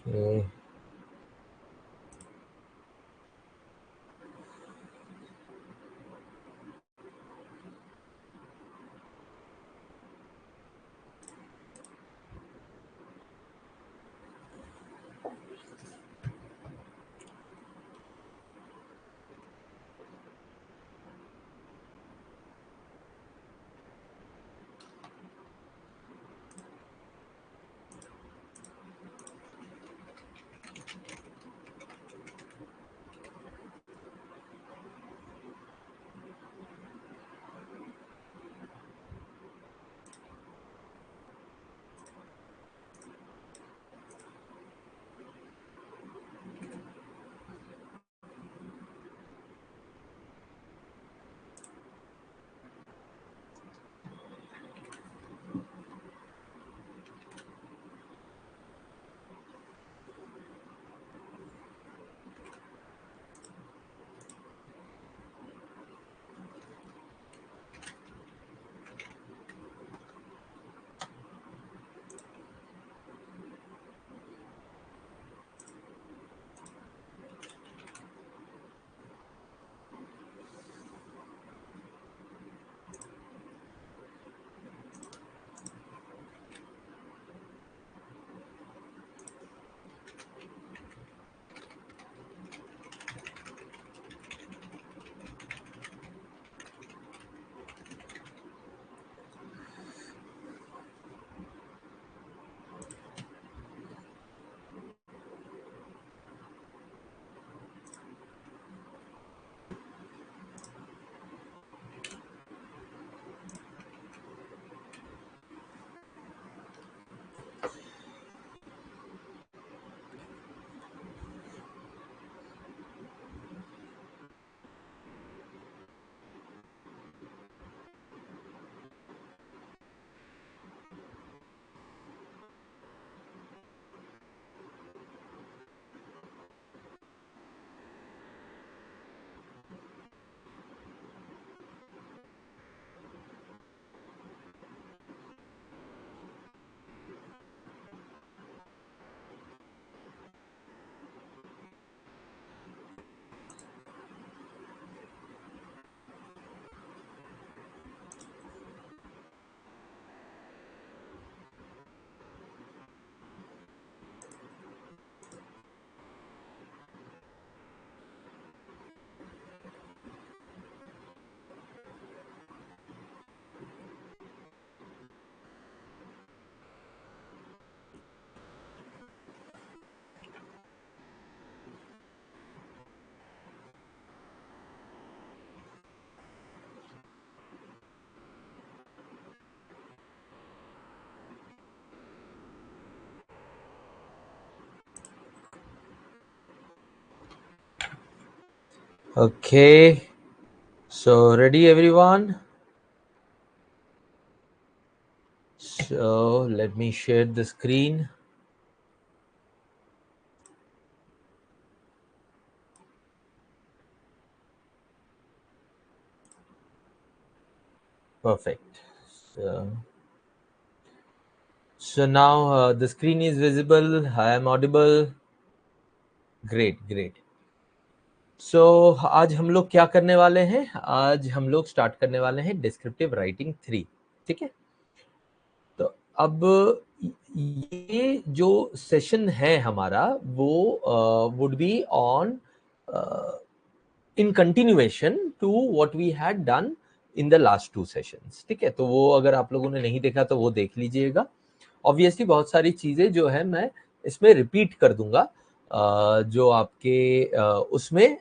Okay. Okay. So ready, everyone? So let me share the screen. Perfect. So now the screen is visible. I am audible. Great, great. सो आज हम लोग क्या करने वाले हैं? आज हम लोग स्टार्ट करने वाले हैं डिस्क्रिप्टिव राइटिंग 3. ठीक है, तो अब ये जो सेशन है हमारा वो would be on in continuation to what we had done in the last 2 sessions. ठीक है, तो वो अगर आप लोगों ने नहीं देखा तो वो देख लीजिएगा. ऑब्वियसली बहुत सारी चीजें जो है मैं इसमें रिपीट कर दूंगा जो आपके उसमें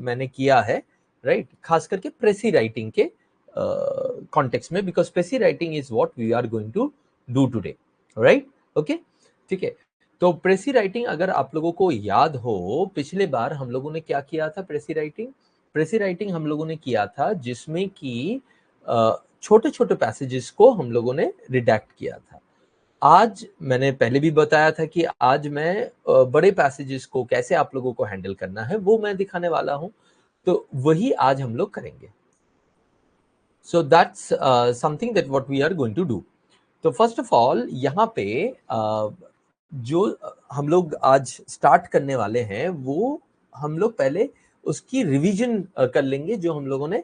मैंने किया है, राइट, खास करके प्रेसी राइटिंग के कॉन्टेक्स्ट में, because precis writing is what we are going to do today, right. Okay, ठीक है. तो प्रेसी राइटिंग अगर आप लोगों को याद हो, पिछले बार हम लोगों ने क्या किया था? प्रेसी राइटिंग हम लोगों ने किया था जिसमें कि छोटे छोटे पैसेजेस को हम लोगों ने रिडैक्ट किया था. आज मैंने पहले भी बताया था कि आज मैं बड़े पैसेजेस को कैसे आप लोगों को हैंडल करना है वो मैं दिखाने वाला हूं. तो वही आज हम लोग करेंगे. So that's something that what we are going to do. तो फर्स्ट ऑफ ऑल यहाँ पे जो हम लोग आज स्टार्ट करने वाले हैं वो हम लोग पहले उसकी रिवीजन कर लेंगे जो हम लोगों ने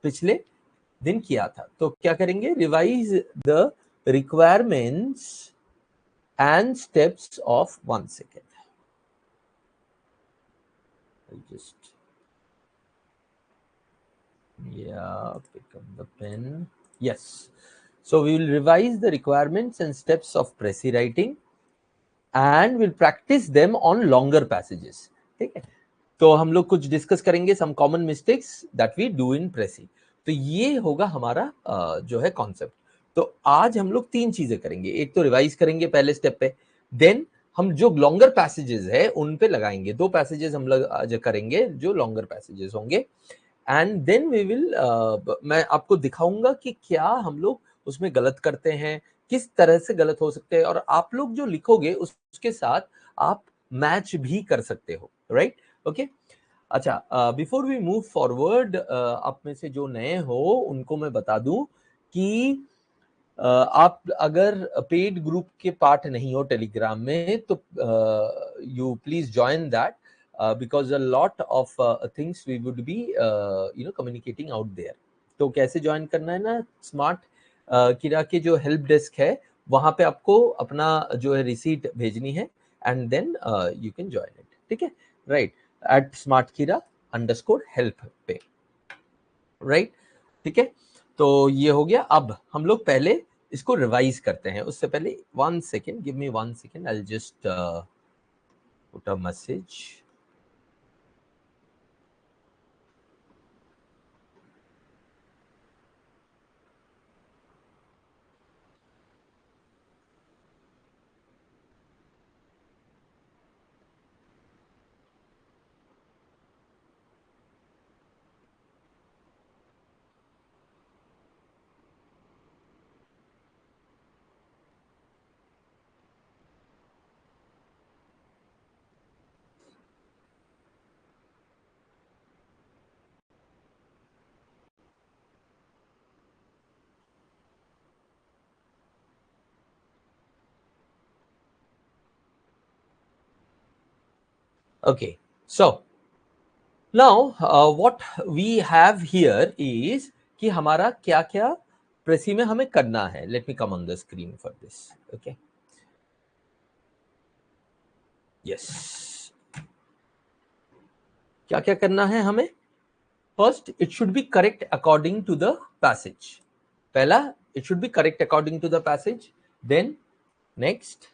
पिछले दिन किया था। तो क्या करेंगे, revise the requirements and steps of 1 second. just pick up the pen. Yes, so we will revise the requirements and steps of Prezi writing and we'll practice them on longer passages. ठीक है, तो हम लोग कुछ discuss करेंगे some common mistakes that we do in Prezi. तो ये होगा हमारा जो है कॉन्सेप्ट। तो आज हम लोग 3 चीजें करेंगे। एक तो रिवाइज करेंगे पहले स्टेप पे, देन हम जो लॉन्गर पैसेजेस है उन पे लगाएंगे। 2 पैसेजेस हम लोग आज करेंगे जो लॉन्गर पैसेजेस होंगे एंड देन वी विल मैं आपको दिखाऊंगा कि क्या हम लोग उसमें गलत करते हैं, किस तरह से गलत हो सकते हैं, और आप लोग जो लिखोगे उसके साथ आप मैच भी कर सकते हो, राइट? ओके, अच्छा, बिफोर वी मूव फॉरवर्ड, आप में से जो नए हो उनको मैं बता दूं कि आप अगर पेड ग्रुप के पार्ट नहीं हो टेलीग्राम में तो you please join that because a lot of things we would be communicating out there. तो कैसे ज्वाइन करना है ना, स्मार्ट किरा के जो हेल्प डेस्क है वहां पे आपको अपना जो है रिसीट भेजनी है and then you can join it. ठीक है, राइट, एट smartkira_help पे, राइट? ठीक है, तो ये हो गया। अब हम लोग पहले इसको रिवाइज करते हैं। उससे पहले 1 second, give me 1 second, I will just put a message. Okay, so now what we have here is कि हमारा क्या क्या प्रेसी में हमें करना है। Let me come on the screen for this. Okay, yes, क्या क्या करना है हमें? First, it should be correct according to the passage. पहला, it should be correct according to the passage. Then next,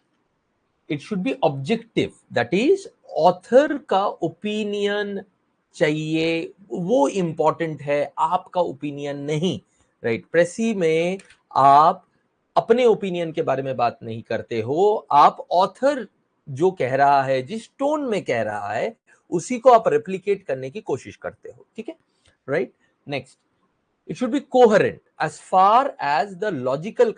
it should be objective, that is author का opinion चाहिए, वो important है, आपका opinion नहीं, right? प्रेसी में आप अपने opinion के बारे में बात नहीं करते हो, आप author जो कह रहा है, जिस टोन में कह रहा है, उसी को आप replicate करने की कोशिश करते हो। ठीक है, right? Next, it should be coherent as far as the logical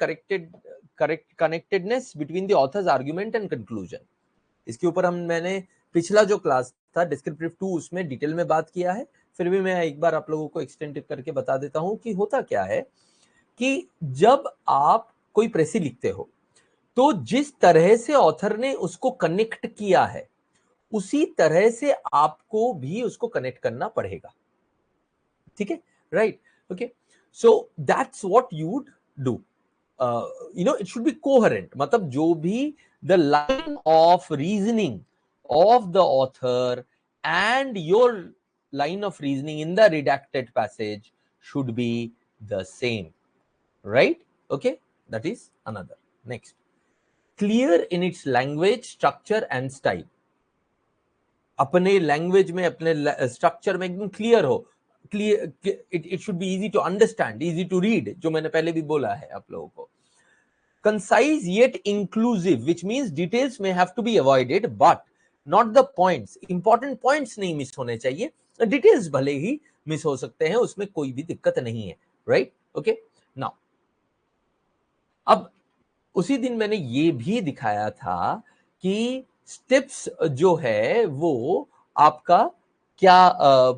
connectedness between the author's argument and conclusion. इसके ऊपर मैंने पिछला जो क्लास था डिस्क्रिप्टिव 2 उसमें डिटेल में बात किया है, फिर भी मैं एक बार आप लोगों को एक्सटेंड करके बता देता हूं कि होता क्या है कि जब आप कोई प्रेसी लिखते हो तो जिस तरह से ऑथर ने उसको कनेक्ट किया है उसी तरह से आपको भी उसको कनेक्ट करना पड़ेगा। ठीक है, right? Okay, so that's what you would do. it should be coherent, मतलब जो भी the line of reasoning of the author and your line of reasoning in the redacted passage should be the same, right? Okay, that is another. Next, clear in its language, structure and style. अपने language में, अपने structure में एकदम clear हो, clear, it should be easy to understand, easy to read, जो मैंने पहले भी बोला है आप लोगों को। Concise yet inclusive, which means details may have to be avoided but not the points. Important points नहीं मिस होने चाहिए, डिटेल्स भले ही मिस हो सकते हैं, उसमें कोई भी दिक्कत नहीं है, राइट? ओके, नाउ अब उसी दिन मैंने ये भी दिखाया था कि स्टेप्स जो है वो आपका क्या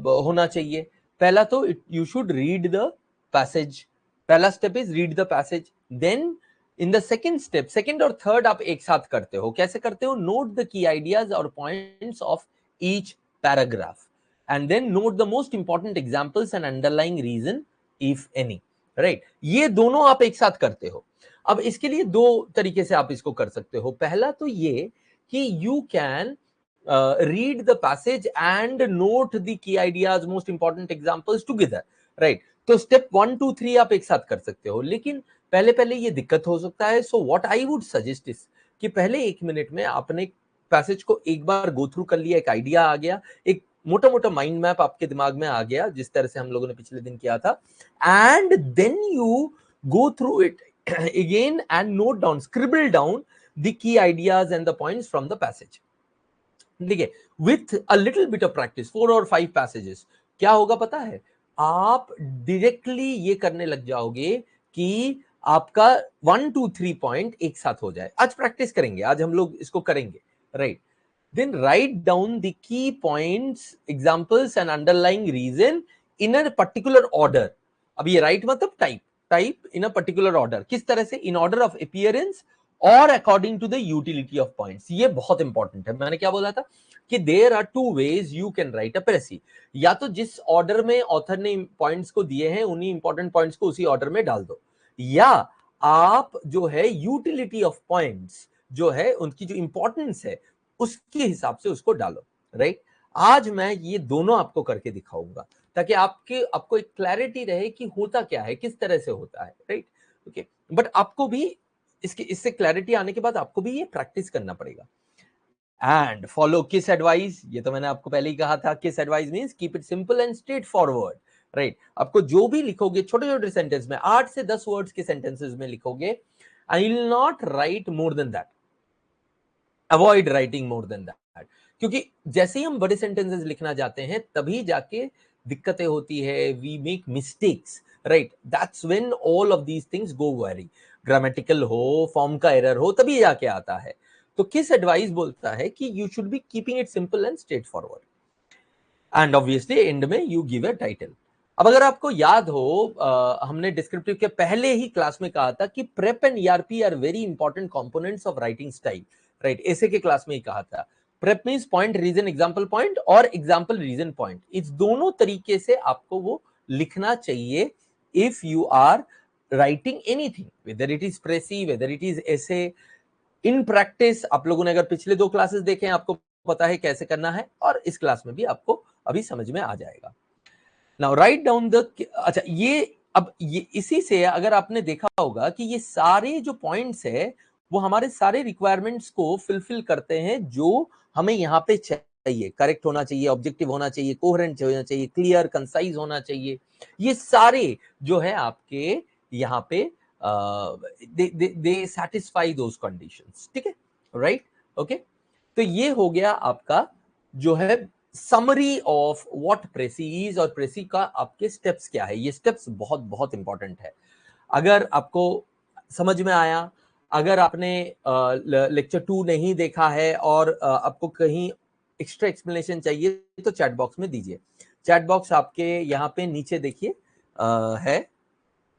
होना चाहिए। पहला तो you should read the passage, पहला step is read the passage, then in the second step, second और थर्ड आप एक साथ करते हो. कैसे करते हो? नोट द की आइडियाज और points of each paragraph and then note the most important examples and underlying reason if any. Right, ये दोनों आप एक साथ करते हो. अब इसके लिए दो तरीके से आप इसको कर सकते हो. पहला तो ये कि you can read the passage and note the key ideas, most important examples together. Right, तो स्टेप 1 2 3 आप एक साथ कर सकते हो. लेकिन पहले पहले ये दिक्कत हो सकता है. So what I would suggest is कि पहले 1 मिनट में आपने पैसेज को एक बार गो थ्रू कर लिया, एक आइडिया आ गया, एक मोटा मोटा माइंड मैप आपके दिमाग में आ गया, जिस तरह से हम लोगों ने पिछले दिन किया था. And then you go through it again and note down, scribble down the key ideas and the points from the passage. ठीक है, with a little bit of practice, 4 और 5 passages, क्या होगा पता है? आप डायरेक्टली ये करने लग जाओगे कि आपका 1 2 3 पॉइंट एक साथ हो जाए. आज प्रैक्टिस करेंगे, आज हम लोग इसको करेंगे. Right, then write down the key points, examples and underlying reason in a particular order. अब ये write मतलब type in a particular order. किस तरह से? In order of appearance और according to the utility of points. ये बहुत important है. मैंने क्या बोला था कि there are two ways you can write a précis. या तो जिस ऑर्डर में ऑथर ने पॉइंट्स को दिए हैं उन्हीं इंपॉर्टेंट पॉइंट्स को उसी ऑर्डर में डाल दो, या आप जो है यूटिलिटी ऑफ पॉइंट्स जो है उनकी जो इंपॉर्टेंस है उसके हिसाब से उसको डालो. राइट, आज मैं ये दोनों आपको करके दिखाऊंगा ताकि आपको एक क्लैरिटी रहे कि होता क्या है, किस तरह से होता है. राइट, ओके, बट आपको भी इससे क्लैरिटी आने के बाद आपको भी ये प्रैक्टिस करना पड़ेगा. एंड फॉलो किस एडवाइस, ये तो मैंने आपको पहले ही कहा था. किस advice means keep it simple and straight forward. Right, आपको जो भी लिखोगे छोटे छोटे सेंटेंस में, 8 से 10 वर्ड्स के सेंटेंसेस में लिखोगे, I will not right more than that. Avoid writing more than that, क्योंकि जैसे ही हम बड़े सेंटेंसेस लिखना जाते हैं तभी जाके दिक्कतें होती है. We make mistakes. Right, that's when all of these things go very, grammatical हो, फॉर्म का एरर हो, तभी जाके आता है. तो किस एडवाइस बोलता है कि you should be keeping it simple and straight forward. And obviously and में यू गिव अ टाइटल. अब अगर आपको याद हो, हमने डिस्क्रिप्टिव के पहले ही क्लास में कहा था कि PREP and ERP are very important components of writing style. Right, essay के क्लास में ही कहा था. PREP means point reason example point और एग्जांपल रीजन पॉइंट. इस दोनों तरीके से आपको वो लिखना चाहिए if you are writing anything, whether it is precis, whether it is essay. In practice आप लोगों ने अगर पिछले 2 क्लासेस देखे हैं आपको पता है कैसे करना है, और इस क्लास में भी आपको अभी समझ में आ जाएगा. नाउ राइट डाउन द, अच्छा ये अब ये इसी से अगर आपने देखा होगा कि ये सारे जो पॉइंट्स है वो हमारे सारे रिक्वायरमेंट्स को फुलफिल करते हैं जो हमें यहाँ पे चाहिए. करेक्ट होना चाहिए, ऑब्जेक्टिव होना चाहिए, कोहेरेंट होना चाहिए, क्लियर कंसाइज होना चाहिए. ये सारे जो है आपके यहाँ पे दे सैटिस्फाई दोज कंडीशंस. ठीक है, राइट, ओके. तो ये हो गया आपका जो है समरी ऑफ व्हाट प्रेसी इज, और प्रेसी का आपके स्टेप्स क्या है. ये स्टेप्स बहुत बहुत इंपॉर्टेंट है. अगर आपको समझ में आया, अगर आपने लेक्चर 2 नहीं देखा है और आपको कहीं एक्स्ट्रा एक्सप्लेनेशन चाहिए तो चैट बॉक्स में दीजिए. चैट बॉक्स आपके यहाँ पे नीचे देखिए है,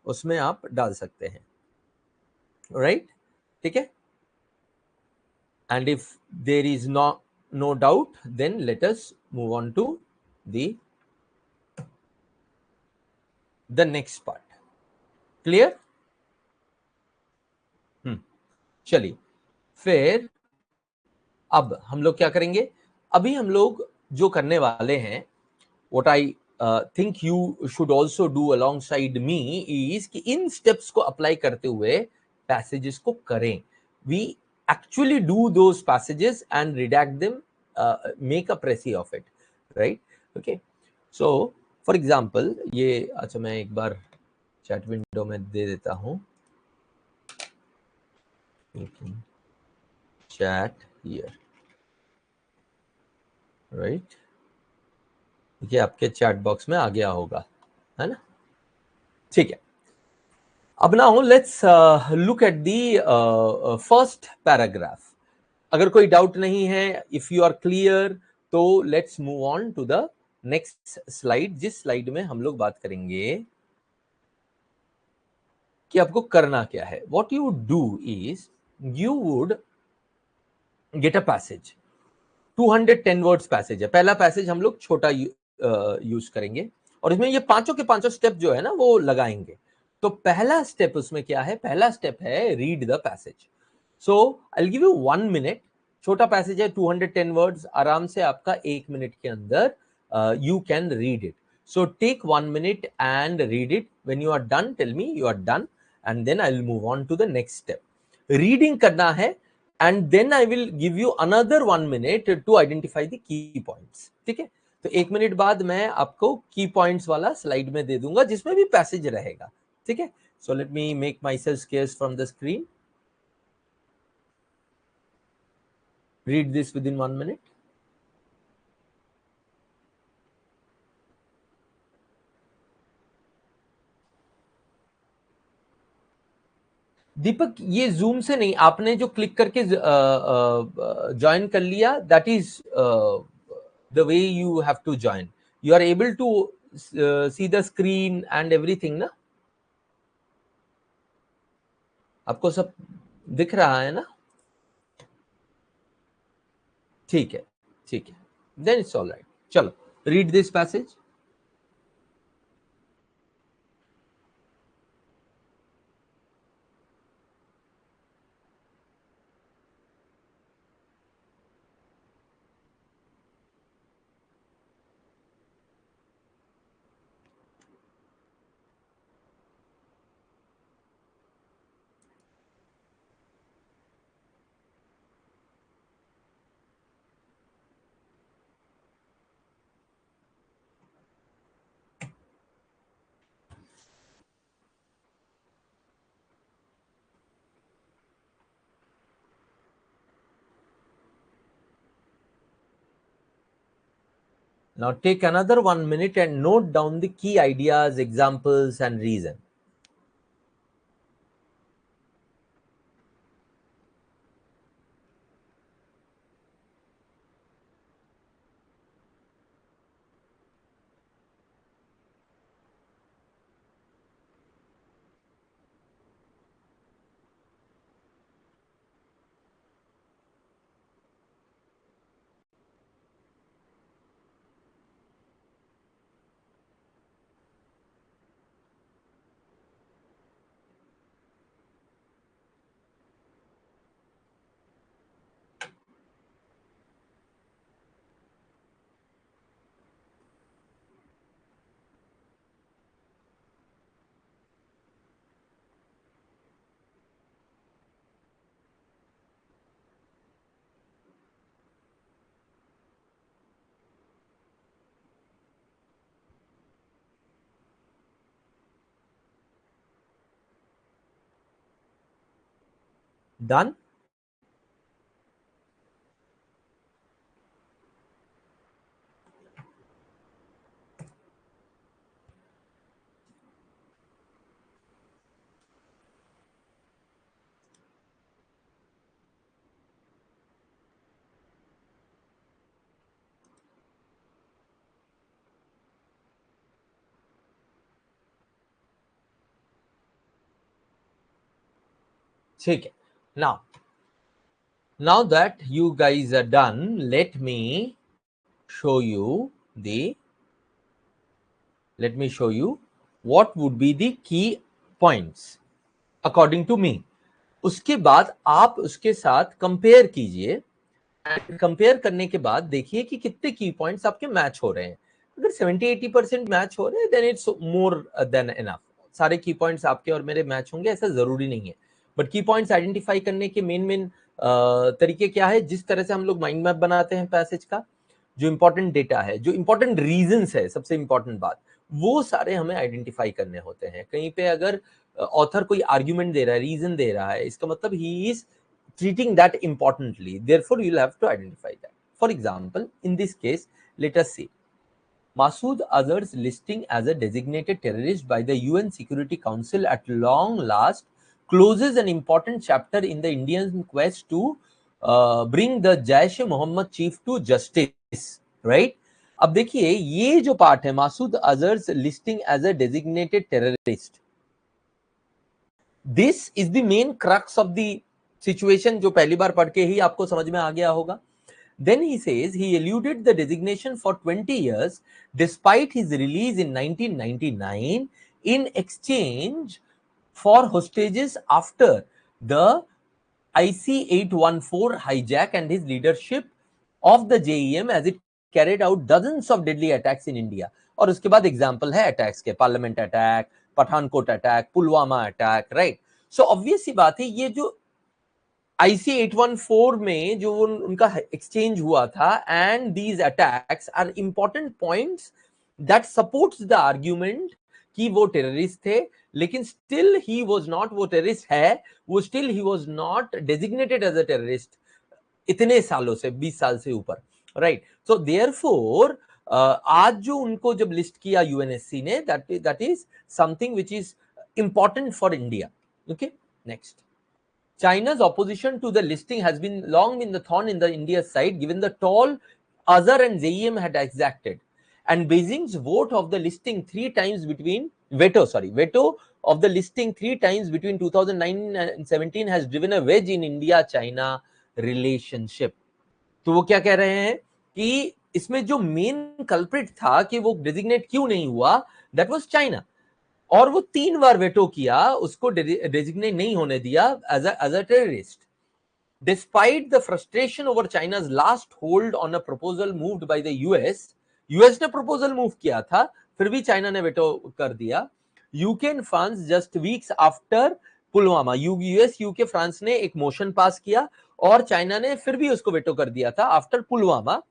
उसमें आप डाल सकते हैं. राइट, ठीक है. And if there is no doubt, then let us move on to the next part. Clear? चलिए, फिर अब हम लोग क्या करेंगे. अभी हम लोग जो करने वाले हैं, what I think you should also do alongside me is कि इन स्टेप्स को अप्लाई करते हुए पैसेजेस को करें. We actually do those passages and redact them, make a précis of it. Right? Okay. So for example, ये अच्छा मैं एक बार चैट विंडो में दे देता हूँ. Chat here. Right? ये आपके चैट बॉक्स में आ गया होगा, है ना. ठीक है. अब now let's look at the first paragraph. अगर कोई डाउट नहीं है, इफ यू आर क्लियर, तो let's move on to the next slide, जिस स्लाइड में हम लोग बात करेंगे कि आपको करना क्या है. What you would do is you would get a passage. 210 words passage है. पहला पैसेज हम लोग छोटा यूज करेंगे और इसमें ये पांचों के पांचों स्टेप जो है ना वो लगाएंगे. तो पहला स्टेप उसमें क्या है? पहला स्टेप है read the passage. So I will give you 1 minute. छोटा पैसेज है 210 वर्ड्स. आराम से आपका 1 मिनट के अंदर you can read it. So take 1 minute and read it. When you are done tell me you are done and then I will move on to the next step. Reading करना है and then I will give you another 1 minute to identify the key points. ठीक है. तो 1 minute बाद मैं आपको की points वाला स्लाइड में दे दूंगा जिसमें भी पैसेज रहेगा. ठीक है. So let me make my self scarce from the screen. Read this within 1 minute. दीपक ये जूम से नहीं, आपने जो क्लिक करके ज्वाइन कर लिया that is the way you have to join. You are able to see the screen and everything ना? आपको सब दिख रहा है ना? ठीक है, ठीक है. Then it's all right. चलो read this passage. Now take another 1 minute and note down the key ideas, examples and reason. Done? ठीक है. Now that you guys are done, let me show you what would be the key points according to me. उसके बाद आप उसके साथ compare कीजिए. Compare करने के बाद देखिए कि कितने की पॉइंट्स आपके मैच हो रहे हैं. अगर 70-80% मैच हो रहे हैं then it's more than enough. सारे की पॉइंट्स आपके और मेरे मैच होंगे ऐसा जरूरी नहीं है. बट की पॉइंट्स आइडेंटिफाई करने के मेन तरीके क्या है? जिस तरह से हम लोग माइंड मैप बनाते हैं पैसेज का, जो इंपॉर्टेंट डेटा है, जो इंपॉर्टेंट रीजंस है, सबसे इंपॉर्टेंट बात, वो सारे हमें आइडेंटिफाई करने होते हैं. कहीं पे अगर ऑथर कोई आर्ग्यूमेंट दे रहा है, रीजन दे रहा है, इसका मतलब he is treating that importantly. Therefore, you'll have to identify that. For example, in this case, let us see. Masood Azhar's listing as a designated terrorist by the UN Security Council at long last closes an important chapter in the Indian quest to bring the Jaish-e-Mohammed chief to justice. Right? अब देखिए ये जो part है, Masood Azhar's listing as a designated terrorist, this is the main crux of the situation, जो पहली बार पढ़ के ही आपको समझ में आ गया होगा. Then he says he eluded the designation for 20 years despite his release in 1999 in exchange for hostages after the IC-814 hijack and his leadership of the JEM as it carried out dozens of deadly attacks in India. और उसके बाद example है attacks के, parliament attack, Pathankot attack, Pulwama attack, right. So obvious सी बात है, ये जो IC-814 में जो उनका एक्सचेंज हुआ था, and these attacks are important points that supports the argument कि वो टेररिस्ट थे, लेकिन स्टिल ही वाज नॉट, वो टेररिस्ट है, वो still he was not designated as a terrorist इतने सालों से, 20 साल से ऊपर, राइट. सो देयरफॉर आज जो उनको जब लिस्ट किया यूएनएससी ने, that is something which is important for India. Okay, next. China's opposition to the listing has been long been the thorn in the India's side, given the toll Azhar and JEM had exacted, and Beijing's vote of the listing veto of the listing 3 times between 2009 and 17 has driven a wedge in India-China relationship. तो वो क्या कह रहे हैं कि इसमें जो main culprit था कि वो डेजिग्नेट क्यों नहीं हुआ, दैट वाज चाइना. और वो 3 बार वेटो किया, उसको डेजिग्नेट नहीं होने दिया as a terrorist. Despite the frustration over China's last hold on a proposal moved by the US ने प्रपोजल मूव किया था, फिर भी चाइना ने वेटो कर दिया. UK and France just weeks after Pulwama, US, UK, France ने एक मोशन पास किया और चाइना ने फिर भी उसको वेटो कर दिया था after Pulwama.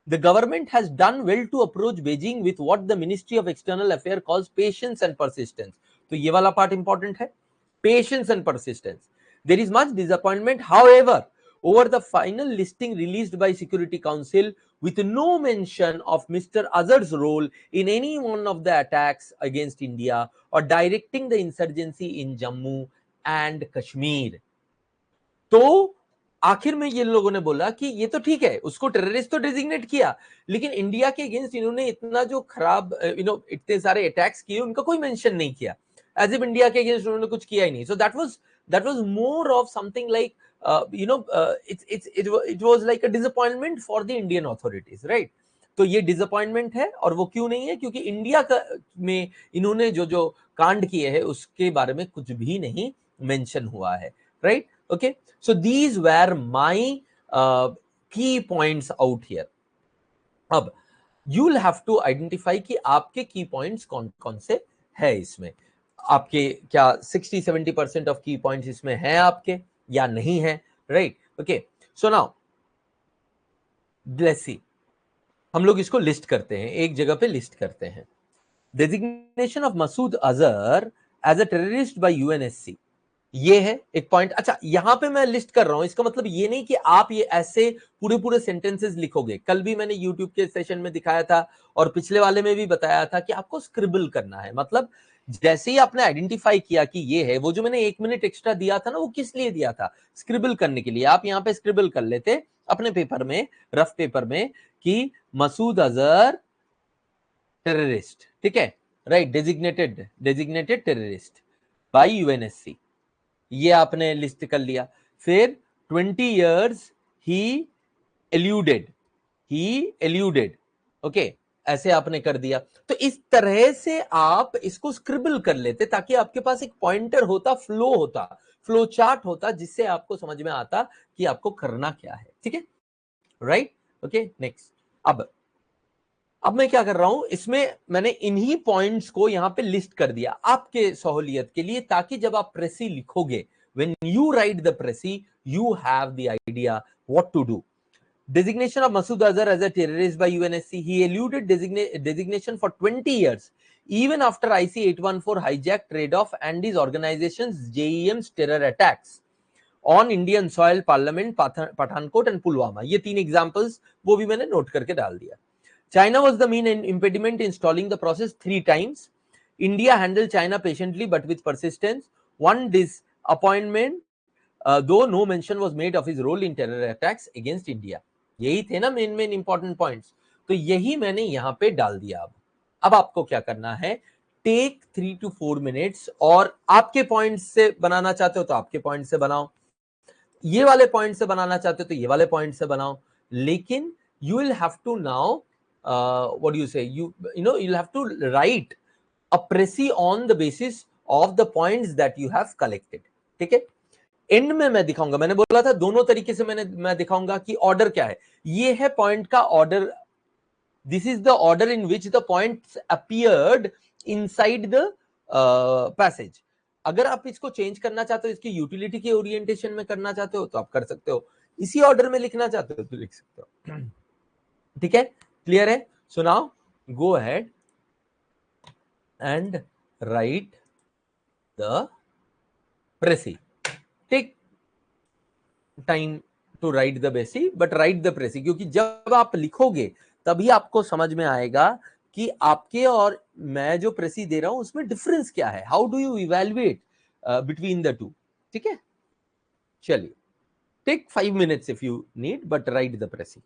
The government has done well to approach Beijing with what the Ministry of External Affairs calls patience and persistence. तो ये वाला पार्ट इंपॉर्टेंट है, patience and persistence. There is much disappointment, however, over the final listing released by Security Council with no mention of Mr. Azhar's role in any one of the attacks against India or directing the insurgency in Jammu and Kashmir. तो आखिर में ये लोगों ने बोला कि ये तो ठीक है, उसको टेररिस्ट तो डेजिग्नेट किया, लेकिन इंडिया के अगेंस्ट इन्होंने इतना जो खराब इतने सारे अटैक्स किए, उनका कोई मेंशन नहीं किया, एज इफ इंडिया के अगेंस्ट उन्होंने कुछ किया ही नहीं. So that was more of something like it was like a disappointment for the Indian authorities, right. तो ये डिसअपॉइंटमेंट है, और वो क्यों नहीं है, क्योंकि इंडिया में इन्होंने जो जो कांड किए हैं उसके बारे में कुछ भी नहीं मेंशन हुआ है, right. Okay, so these were my key points out here. अब you'll have to identify कि आपके key points कौन कौन से है इसमें. आपके क्या 60-70% of key points इसमें हैं आपके या नहीं है, right? Okay, so now let's see. हम लोग इसको लिस्ट करते हैं, एक जगह पे लिस्ट करते हैं. Designation of Masood Azhar as a terrorist by UNSC. ये है एक पॉइंट. अच्छा, यहां पे मैं लिस्ट कर रहा हूं, इसका मतलब ये नहीं कि आप ये ऐसे पूरे पूरे सेंटेंसेस लिखोगे. कल भी मैंने YouTube के सेशन में दिखाया था और पिछले वाले में भी बताया था कि आपको स्क्रिबल करना है. मतलब जैसे ही आपने आइडेंटिफाई किया कि ये है, वो जो मैंने 1 मिनट एक्स्ट्रा दिया था ना, वो किस लिए दिया था, स्क्रिबल करने के लिए. आप यहाँ पे स्क्रिबल कर लेते अपने पेपर में, रफ पेपर में, कि मसूद अजहर टेररिस्ट, ठीक है, right, designated terrorist by UNSC, ये आपने लिस्ट कर लिया. फिर 20 years ही eluded, ओके, ऐसे आपने कर दिया. तो इस तरह से आप इसको स्क्रिबल कर लेते ताकि आपके पास एक पॉइंटर होता, फ्लो चार्ट होता, जिससे आपको समझ में आता कि आपको करना क्या है. ठीक है, राइट. Okay, next. अब मैं क्या कर रहा हूं, इसमें मैंने इन्हीं पॉइंट्स को यहां पे लिस्ट कर दिया आपके सहूलियत के लिए, ताकि जब आप प्रेसी लिखोगे, when you write the presi, you have the idea what to do. Designation of Masood Azhar as a terrorist by UNSC. He eluded designation for 20 years, even after IC-814 hijacked trade-off and his organization's JEM's terror attacks on Indian soil, Parliament, Pathankot and Pulwama. ये 3 examples वो भी मैंने note करके डाल दिया. China was the main impediment in stalling the process 3 times. India handled China patiently but with persistence. One disappointment, though no mention was made of his role in terror attacks against India. यही थे ना main important points. तो यही मैंने यहां पे डाल दिया. अब आपको क्या करना है, टेक 3 to 4 मिनट्स, और आपके पॉइंट से बनाना चाहते हो तो आपके पॉइंट से बनाओ, ये वाले पॉइंट से बनाना चाहते हो तो ये वाले पॉइंट से बनाओ, लेकिन you will have to now what do you say, you know you have to write a precis on the basis of the points that you have collected. ठीक है, एंड में मैं दिखाऊंगा, मैंने बोला था दोनों तरीके से मैं दिखाऊंगा कि ऑर्डर क्या है। ये है पॉइंट का order, this is the order in which the points appeared inside the passage. अगर आप इसको चेंज करना चाहते हो, इसकी यूटिलिटी के ओरिएंटेशन में करना चाहते हो तो आप कर सकते हो, इसी ऑर्डर में लिखना चाहते हो तो लिख सकते हो। ठीक है, क्लियर है? So now go ahead and write the precis, take time to write the बेसी बट राइट द प्रेसी, क्योंकि जब आप लिखोगे तभी आपको समझ में आएगा कि आपके और मैं जो प्रेसी दे रहा हूं उसमें डिफरेंस क्या है, how do you evaluate between the two. ठीक है, चलिए, take 5 minutes if you need, but write the pressing.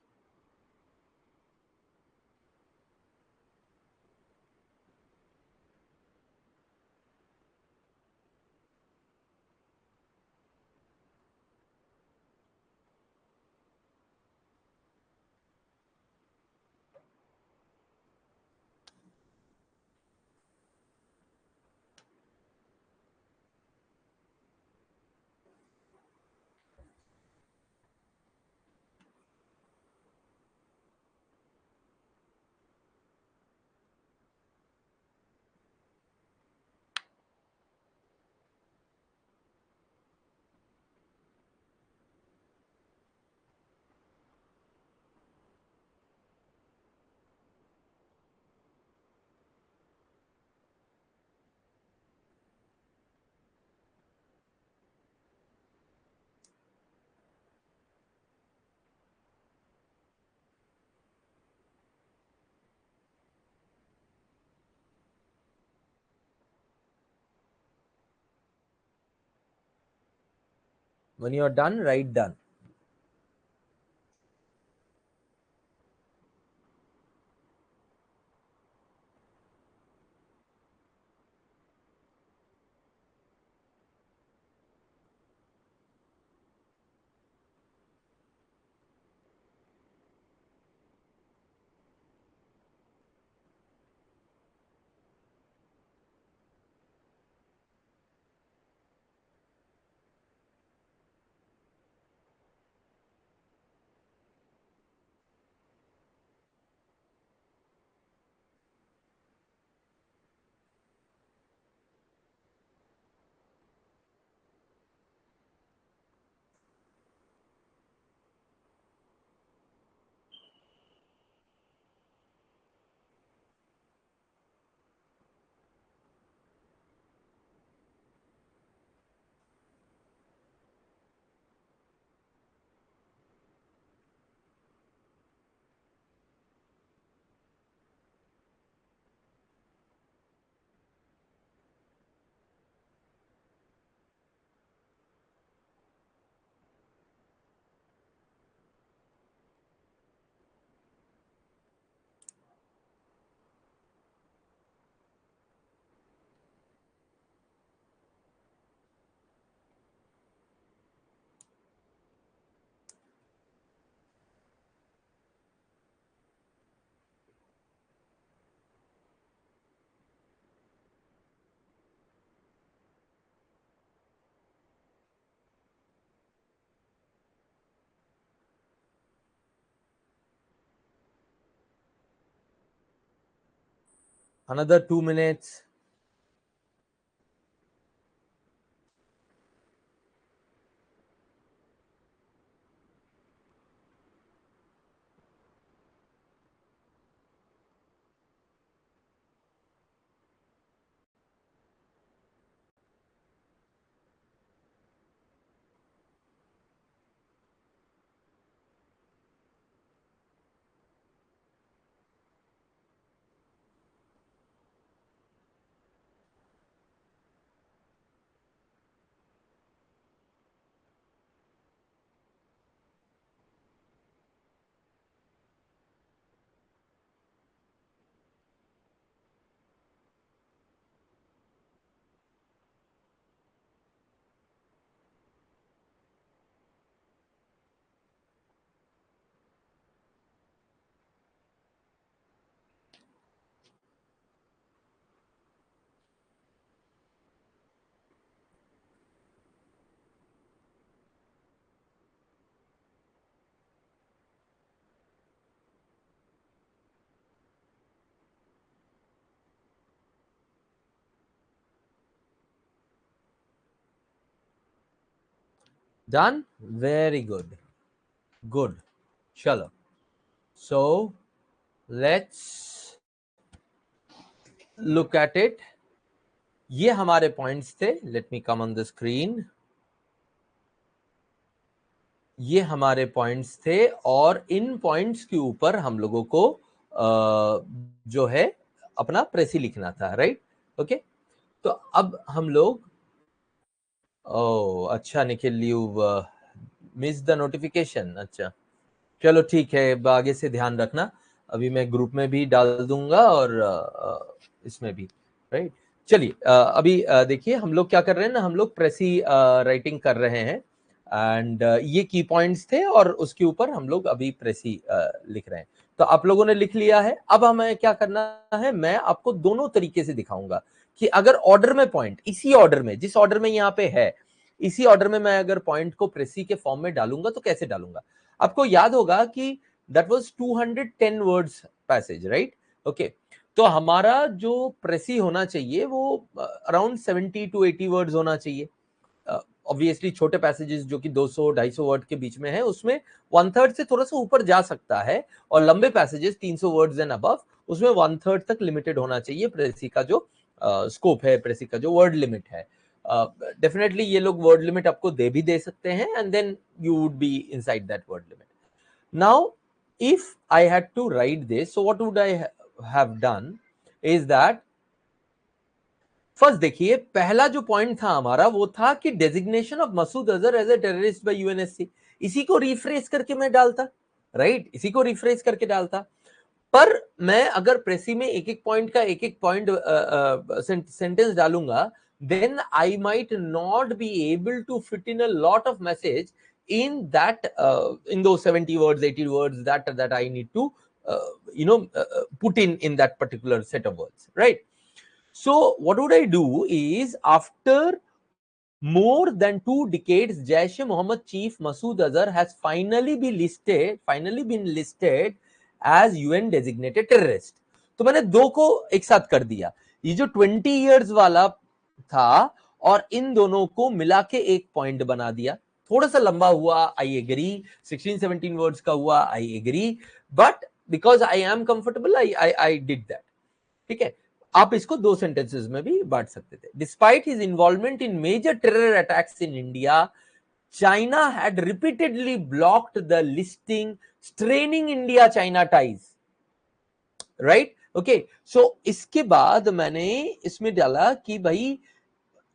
When you are done, write done. Another 2 minutes. Done? Very good. Good. चलो. So let's look at it. ये हमारे points थे. Let me come on the screen. ये हमारे points थे और इन points के ऊपर हम लोगों को जो है अपना प्रेसी लिखना था, राइट? ओके, तो अब हम लोग, अच्छा Nikhil, you miss the notification. अच्छा चलो ठीक है, आगे से ध्यान रखना. अभी मैं ग्रुप में भी डाल दूंगा और इसमें भी, राइट? चलिए, अभी देखिए हम लोग क्या कर रहे हैं ना, हम लोग प्रेसी राइटिंग कर रहे हैं एंड ये की पॉइंट्स थे और उसके ऊपर हम लोग अभी प्रेसी लिख रहे हैं. तो आप लोगों ने लिख लिया है. अब हमें क्या करना है, मैं आपको दोनों तरीके से दिखाऊंगा कि अगर ऑर्डर में पॉइंट, इसी ऑर्डर में, जिस ऑर्डर में यहाँ पे है, इसी ऑर्डर में मैं अगर पॉइंट को प्रेसी के फॉर्म में डालूंगा तो कैसे डालूंगा. आपको याद होगा कि that was 210 words passage, right? Okay, तो हमारा जो प्रेसी होना चाहिए वो अराउंड 70 to 80 वर्ड्स होना चाहिए. ऑब्वियसली छोटे पैसेजेस जो कि 200-250 वर्ड के बीच में है, उसमें 1/3 से थोड़ा सा ऊपर जा सकता है, और लंबे पैसेजेस 300 वर्ड्स एंड अबव, उसमें 1/3 तक लिमिटेड होना चाहिए प्रेसी का जो स्कोप है, प्रेसी का जो वर्ड लिमिट है. डेफिनेटली ये लोग वर्ड लिमिट आपको दे भी सकते हैं and then you would be inside that word limit. Now if I had to write this, so what would I have done is that, first देखिए, पहला जो पॉइंट था हमारा वो था कि designation of Masood Azhar as a terrorist by UNSC. इसी को रिफ्रेश करके मैं डालता, राइट? इसी को रिफ्रेश करके डालता. पर मैं अगर प्रेसी में एक एक पॉइंट का एक एक पॉइंट सेंटेंस डालूंगा, then I might not be able to fit in a lot of message in that in those 70 words, 80 words that I need to put in that particular set of words, right? So what would I do is, after more than 2 decades, Jaish-e-Mohammed chief Masood Azhar has finally been listed as UN designated terrorist. तो मैंने दो को एक साथ कर दिया. ये जो 20 years वाला था और इन दोनों को मिला के एक पॉइंट बना दिया. थोड़ा सा लंबा हुआ, आई एग्री. 16-17 वर्ड्स का हुआ, I agree, but because I am comfortable I did that. ठीक है, आप इसको दो सेंटेंसेस में भी बांट सकते थे. Despite his involvement in major terror attacks in India, China had repeatedly blocked the listing, straining India China ties, right? Okay, so इसके बाद मैंने इसमें डाला कि भाई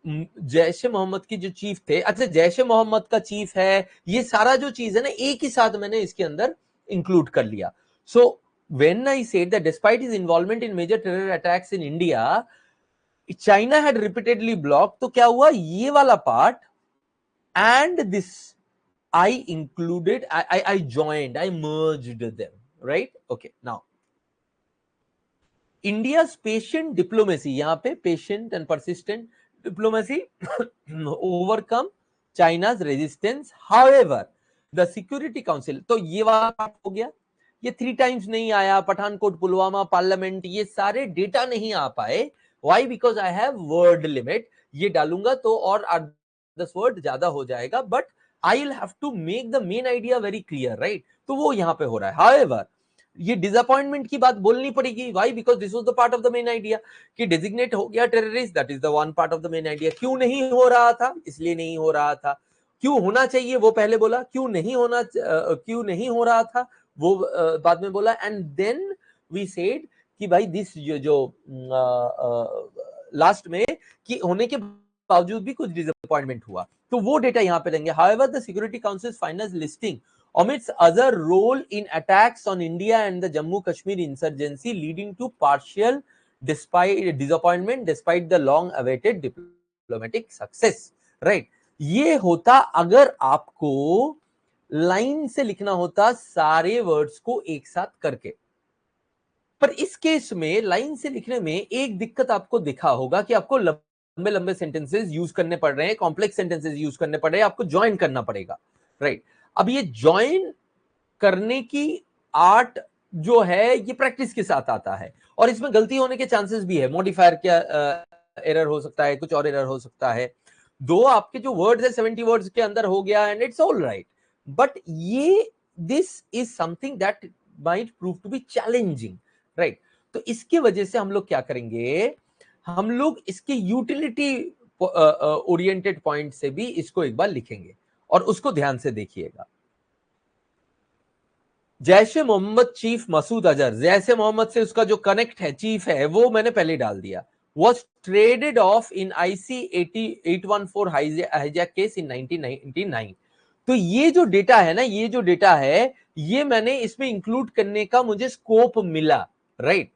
जैश ए मोहम्मद की जो चीफ थे, अच्छा जैश ए मोहम्मद का चीफ है, ये सारा जो चीज है ना एक ही साथ मैंने इसके अंदर इंक्लूड कर लिया. सो when I said that despite his involvement in major terror attacks in India, China had repeatedly blocked, तो क्या हुआ, ये वाला part and this I included, I joined, I merged them, right? Okay, now India's patient diplomacy, यहाँ पे patient and persistent diplomacy overcome China's resistance. However, the Security Council, तो ये वाला पार्ट हो गया. ये 3 times नहीं आया, पठानकोट, पुलवामा, पार्लियामेंट, ये सारे डेटा नहीं आ पाए. Why? Because I have word limit. ये डालूंगा तो और 8-10 वर्ड ज्यादा हो जाएगा, but I'll have to make the main idea very clear, right? तो वो यहाँ पे हो रहा है. However, ये डिसअपॉइंटमेंट की बात बोलनी पड़ेगी. Why? Because this was the part of the main idea कि डेजिग्नेट हो गया terrorist, that is the one part of the main idea. क्यों नहीं हो रहा था? इसलिए नहीं हो रहा था. क्यों होना चाहिए वो पहले बोला, क्यों नहीं हो रहा था वो बाद में बोला. एंड देन वी सेड कि भाई दिस जो लास्ट में कि होने के बावजूद भी कुछ डिसअपॉइंटमेंट हुआ, तो वो डेटा यहाँ पे देंगे. However the security council final listing omits other role in attacks on India and the Jammu Kashmir insurgency, leading to partial disappointment despite the long awaited diplomatic success, right? ये होता अगर आपको लाइन से लिखना होता सारे वर्ड्स को एक साथ करके. पर इस केस में लाइन से लिखने में एक दिक्कत आपको दिखा होगा कि आपको लंबे लंबे सेंटेंसेस यूज करने पड़ रहे हैं, कॉम्प्लेक्स सेंटेंसेस यूज करने पड़ रहे हैं, आपको ज्वाइन करना पड़ेगा, राइट? अब ये ज्वाइन करने की आर्ट जो है ये प्रैक्टिस के साथ आता है और इसमें गलती होने के चांसेस भी है. मॉडिफायर का एरर हो सकता है, कुछ और एरर हो सकता है. दो आपके जो वर्ड्स है 70 वर्ड्स के अंदर हो गया and it's all right, but ये this is something that might prove to be challenging, right. तो इसके वजह से हम लोग क्या करेंगे, हम लोग इसके यूटिलिटी ओरिएंटेड पॉइंट से भी इसको एक बार लिखेंगे और उसको ध्यान से देखिएगा। जैश ए मोहम्मद चीफ मसूद अजहर, जैश ए मोहम्मद से उसका जो कनेक्ट है, चीफ है, वो मैंने पहले डाल दिया, was traded off in IC 814 hijack case in 1999। तो ये जो डेटा है ना, ये जो डेटा है, ये मैंने इसमें इंक्लूड करने का मुझे स्कोप मिला, राइट।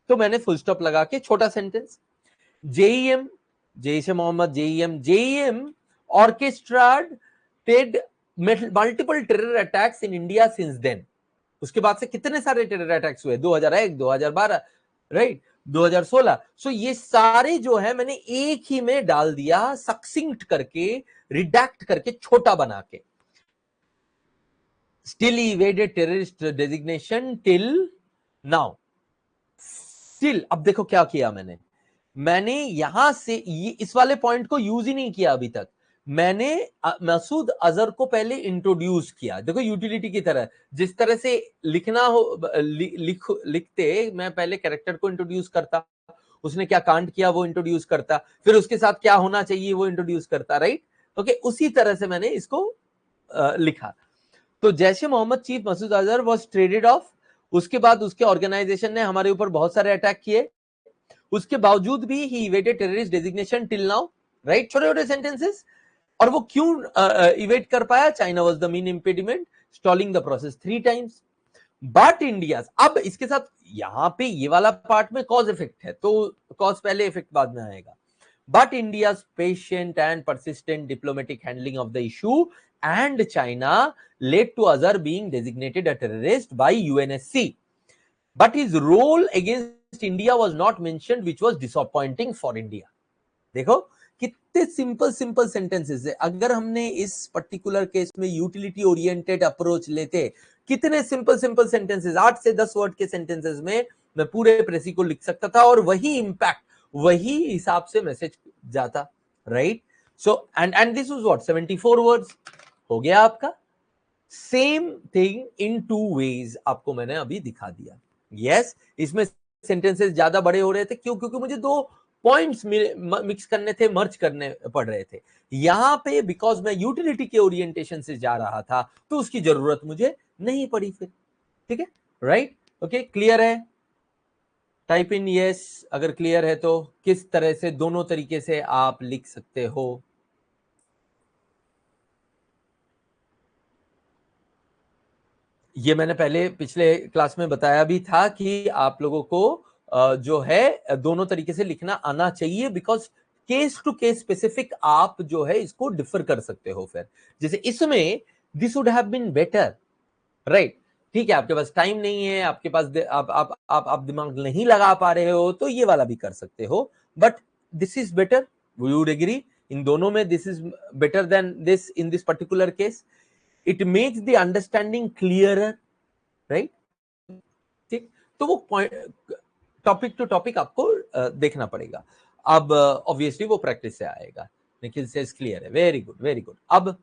तो मैंने फुल स्टॉप लगा के छोटा sentence, JeM, Jaish e Mohammed, JeM orchestrated multiple terror attacks in India since then. उसके बाद से कितने सारे टेरर अटैक्स हुए, 2001, 2012, राइट, 2016। सो ये सारे जो है मैंने एक ही में डाल दिया, सक्सिंक्ट करके, रिडैक्ट करके, छोटा बना के। Still evaded terrorist designation till now. Still, अब देखो क्या किया मैंने यहां से इस वाले पॉइंट को यूज ही नहीं किया अभी तक। मैंने मसूद अजहर को पहले इंट्रोड्यूस किया। देखो यूटिलिटी की तरह, जिस तरह से लिखना हो लिखते मैं पहले कैरेक्टर को इंट्रोड्यूस करता, उसने क्या कांड किया वो इंट्रोड्यूस करता, फिर उसके साथ क्या होना चाहिए वो इंट्रोड्यूस करता, राइट। ओके, उसी तरह से मैंने इसको लिखा। तो Jaish e Mohammed chief Masood Azhar was traded off, उसके बाद उसके ऑर्गेनाइजेशन ने हमारे ऊपर बहुत सारे अटैक किए, उसके बावजूद भी he evaded terrorist designation till now, right. छोटे छोटे सेंटेंसेस। और वो क्यों इवेट कर पाया, China was the main impediment, stalling the process 3 times। But India, अब इसके साथ यहां पे ये वाला पार्ट में कॉज इफेक्ट है, तो कॉज पहले, इफेक्ट बाद में आएगा। But India patient and persistent diplomatic handling of the issue and China led to Azhar being designated a terrorist by UNSC, but his role against India was not mentioned, which was disappointing for India। देखो कितने simple sentences है। अगर हमने इस particular case में utility oriented approach लेते, कितने simple sentences, 8 से 10 वर्ड के सेंटेंसेस में मैं पूरे प्रेसी को लिख सकता था और वही इंपैक्ट, वही हिसाब से मैसेज जाता, right. So and this was what 74 words हो गया आपका। सेम थिंग इन 2 ways आपको मैंने अभी दिखा दिया। यस, इसमें सेंटेंसेस ज्यादा बड़े हो रहे थे, क्यों? क्योंकि मुझे 2 पॉइंट्स मिक्स करने थे, मर्ज करने पड़ रहे थे। यहां पे बिकॉज मैं यूटिलिटी के ओरिएंटेशन से जा रहा था, तो उसकी जरूरत मुझे नहीं पड़ी फिर। ठीक है, राइट, ओके, क्लियर है? टाइप इन यस अगर क्लियर है तो। किस तरह से, दोनों तरीके से आप लिख सकते हो। ये मैंने पहले पिछले क्लास में बताया भी था कि आप लोगों को जो है दोनों तरीके से लिखना आना चाहिए, because case to case specific आप जो है इसको डिफर कर सकते हो। फिर जैसे इसमें this would have been better, right. ठीक है, आपके पास टाइम नहीं है, आपके पास आप दिमाग नहीं लगा पा रहे हो, तो ये वाला भी कर सकते हो, but this is better. We would agree in दोनों में, this is better than this in this particular case. It makes the understanding clearer, right. ठीक, तो वो पॉइंट टॉपिक टू टॉपिक आपको देखना पड़ेगा। अब ऑब्वियसली वो प्रैक्टिस से आएगा। निखिल सेज क्लियर है, वेरी गुड वेरी गुड। अब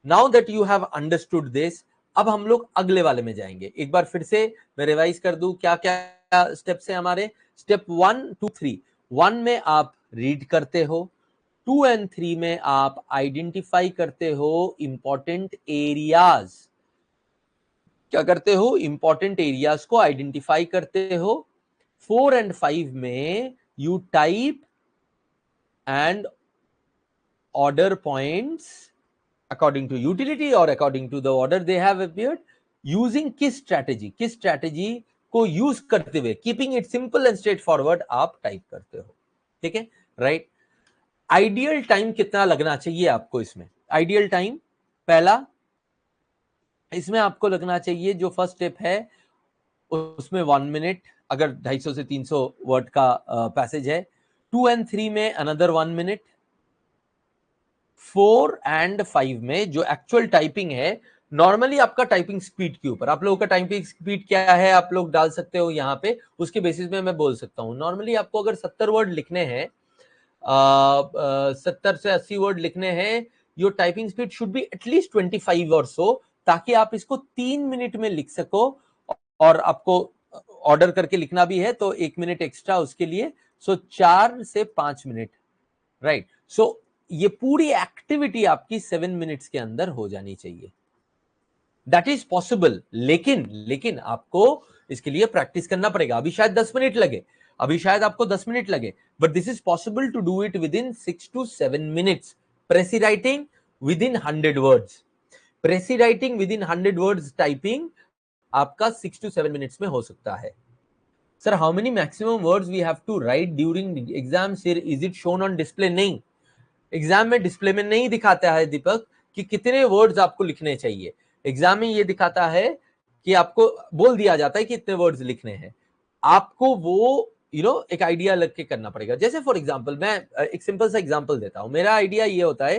now that you have understood this, अब हम लोग अगले वाले में जाएंगे। एक बार फिर से मैं रिवाइज कर दूं, क्या क्या स्टेप्स है हमारे। स्टेप 1 2 3, 1 में आप रीड करते हो, 2 एंड 3 में आप आइडेंटिफाई करते हो इंपॉर्टेंट एरियाज। क्या करते हो, इंपॉर्टेंट एरियाज को आइडेंटिफाई करते हो। 4 एंड 5 में you type and order points according to utility or according to the order they have appeared, using किस स्ट्रैटेजी को यूज करते हुए, keeping it simple and straight forward, आप टाइप करते हो। ठीक है, राइट। आइडियल टाइम कितना लगना चाहिए आपको इसमें? आइडियल टाइम पहला, इसमें आपको लगना चाहिए, जो फर्स्ट स्टेप है उसमें 1 मिनट, अगर 250 से 300 वर्ड का पैसेज है। 2 एंड 3 में अनदर 1 मिनट। 4 एंड 5 में जो एक्चुअल टाइपिंग है, नॉर्मली आपका टाइपिंग स्पीड के ऊपर, आप लोगों का टाइपिंग स्पीड क्या है आप लोग डाल सकते हो यहाँ पे, उसके बेसिस में मैं बोल सकता हूँ। नॉर्मली आपको अगर 70 वर्ड लिखने हैं 70 से 80 वर्ड लिखने हैं, your typing speed should be at least 25 और सो, ताकि आप इसको 3 मिनट में लिख सको। और आपको ऑर्डर करके लिखना भी है तो 1 मिनट एक्स्ट्रा उसके लिए, सो 4 से 5 मिनट, राइट। सो ये पूरी एक्टिविटी आपकी 7 मिनट्स के अंदर हो जानी चाहिए। दैट इज पॉसिबल, लेकिन आपको इसके लिए प्रैक्टिस करना पड़ेगा। अभी शायद 10 मिनट लगे, अभी शायद आपको 10 मिनट लगे, but this is possible to do it within 6 to 7 minutes. Precis writing within 100 words, precis writing within 100 words typing आपका 6 to 7 मिनट्स में हो सकता है। Sir how many maximum words we have to write during exam, sir is it shown on display? नहीं, exam में display में नहीं दिखाता है दीपक कि कितने वर्ड्स आपको लिखने चाहिए। एग्जाम में ये दिखाता है कि आपको बोल दिया जाता है कि इतने वर्ड्स लिखने हैं, आपको वो एक आइडिया लग के करना पड़ेगा। जैसे फॉर एग्जांपल मैं एक सिंपल सा एग्जांपल देता हूं। मेरा आइडिया ये होता है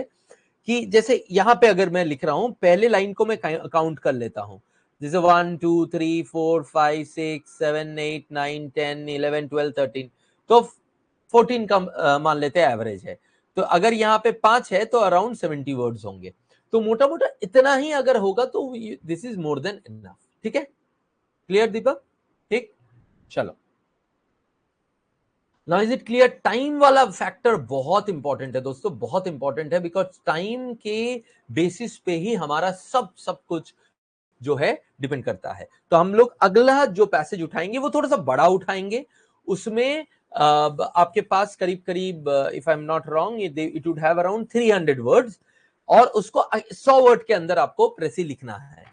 कि जैसे यहां पे अगर मैं लिख रहा हूं, पहले लाइन को मैं काउंट कर लेता हूं, जैसे 1 2 3 4 5 6 7 8 9 10 11 12 13, तो 14 का मान लेते हैं एवरेज है। तो अगर यहाँ पे 5 है तो अराउंड 70 वर्ड्स होंगे। तो मोटा मोटा इतना ही अगर होगा तो this is more than enough. ठीक है, क्लियर दीपक? ठीक, चलो। Now is it clear? Time वाला फैक्टर बहुत इंपॉर्टेंट है दोस्तों, बहुत इंपॉर्टेंट है, बिकॉज टाइम के बेसिस पे ही हमारा सब कुछ जो है डिपेंड करता है। तो हम लोग अगला जो पैसेज उठाएंगे वो थोड़ा सा बड़ा उठाएंगे, उसमें आपके पास करीब करीब, if I am not wrong, it would have around 300 words, और उसको 100 वर्ड के अंदर आपको प्रेसी लिखना है।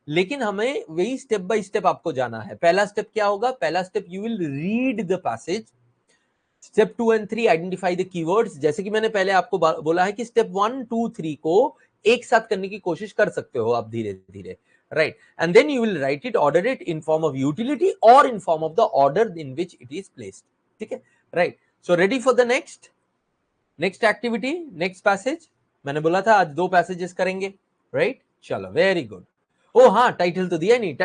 लेकिन हमें वही स्टेप बाय स्टेप आपको जाना है। पहला स्टेप क्या होगा? पहला step, you will read the passage. Step 2 and 3, identify the keywords. जैसे कि मैंने पहले आपको बोला है कि स्टेप 1 2 3 को एक साथ करने की कोशिश कर सकते हो आप धीरे धीरे, right. And then you will write it, order it in form of utility और in form of the order in which it is placed. ठीक है, right. So ready for the next activity, next passage. मैंने बोला था आज 2 passages करेंगे, right. चलो, very good. ओ हाँ, टाइटल तो दिया नहीं।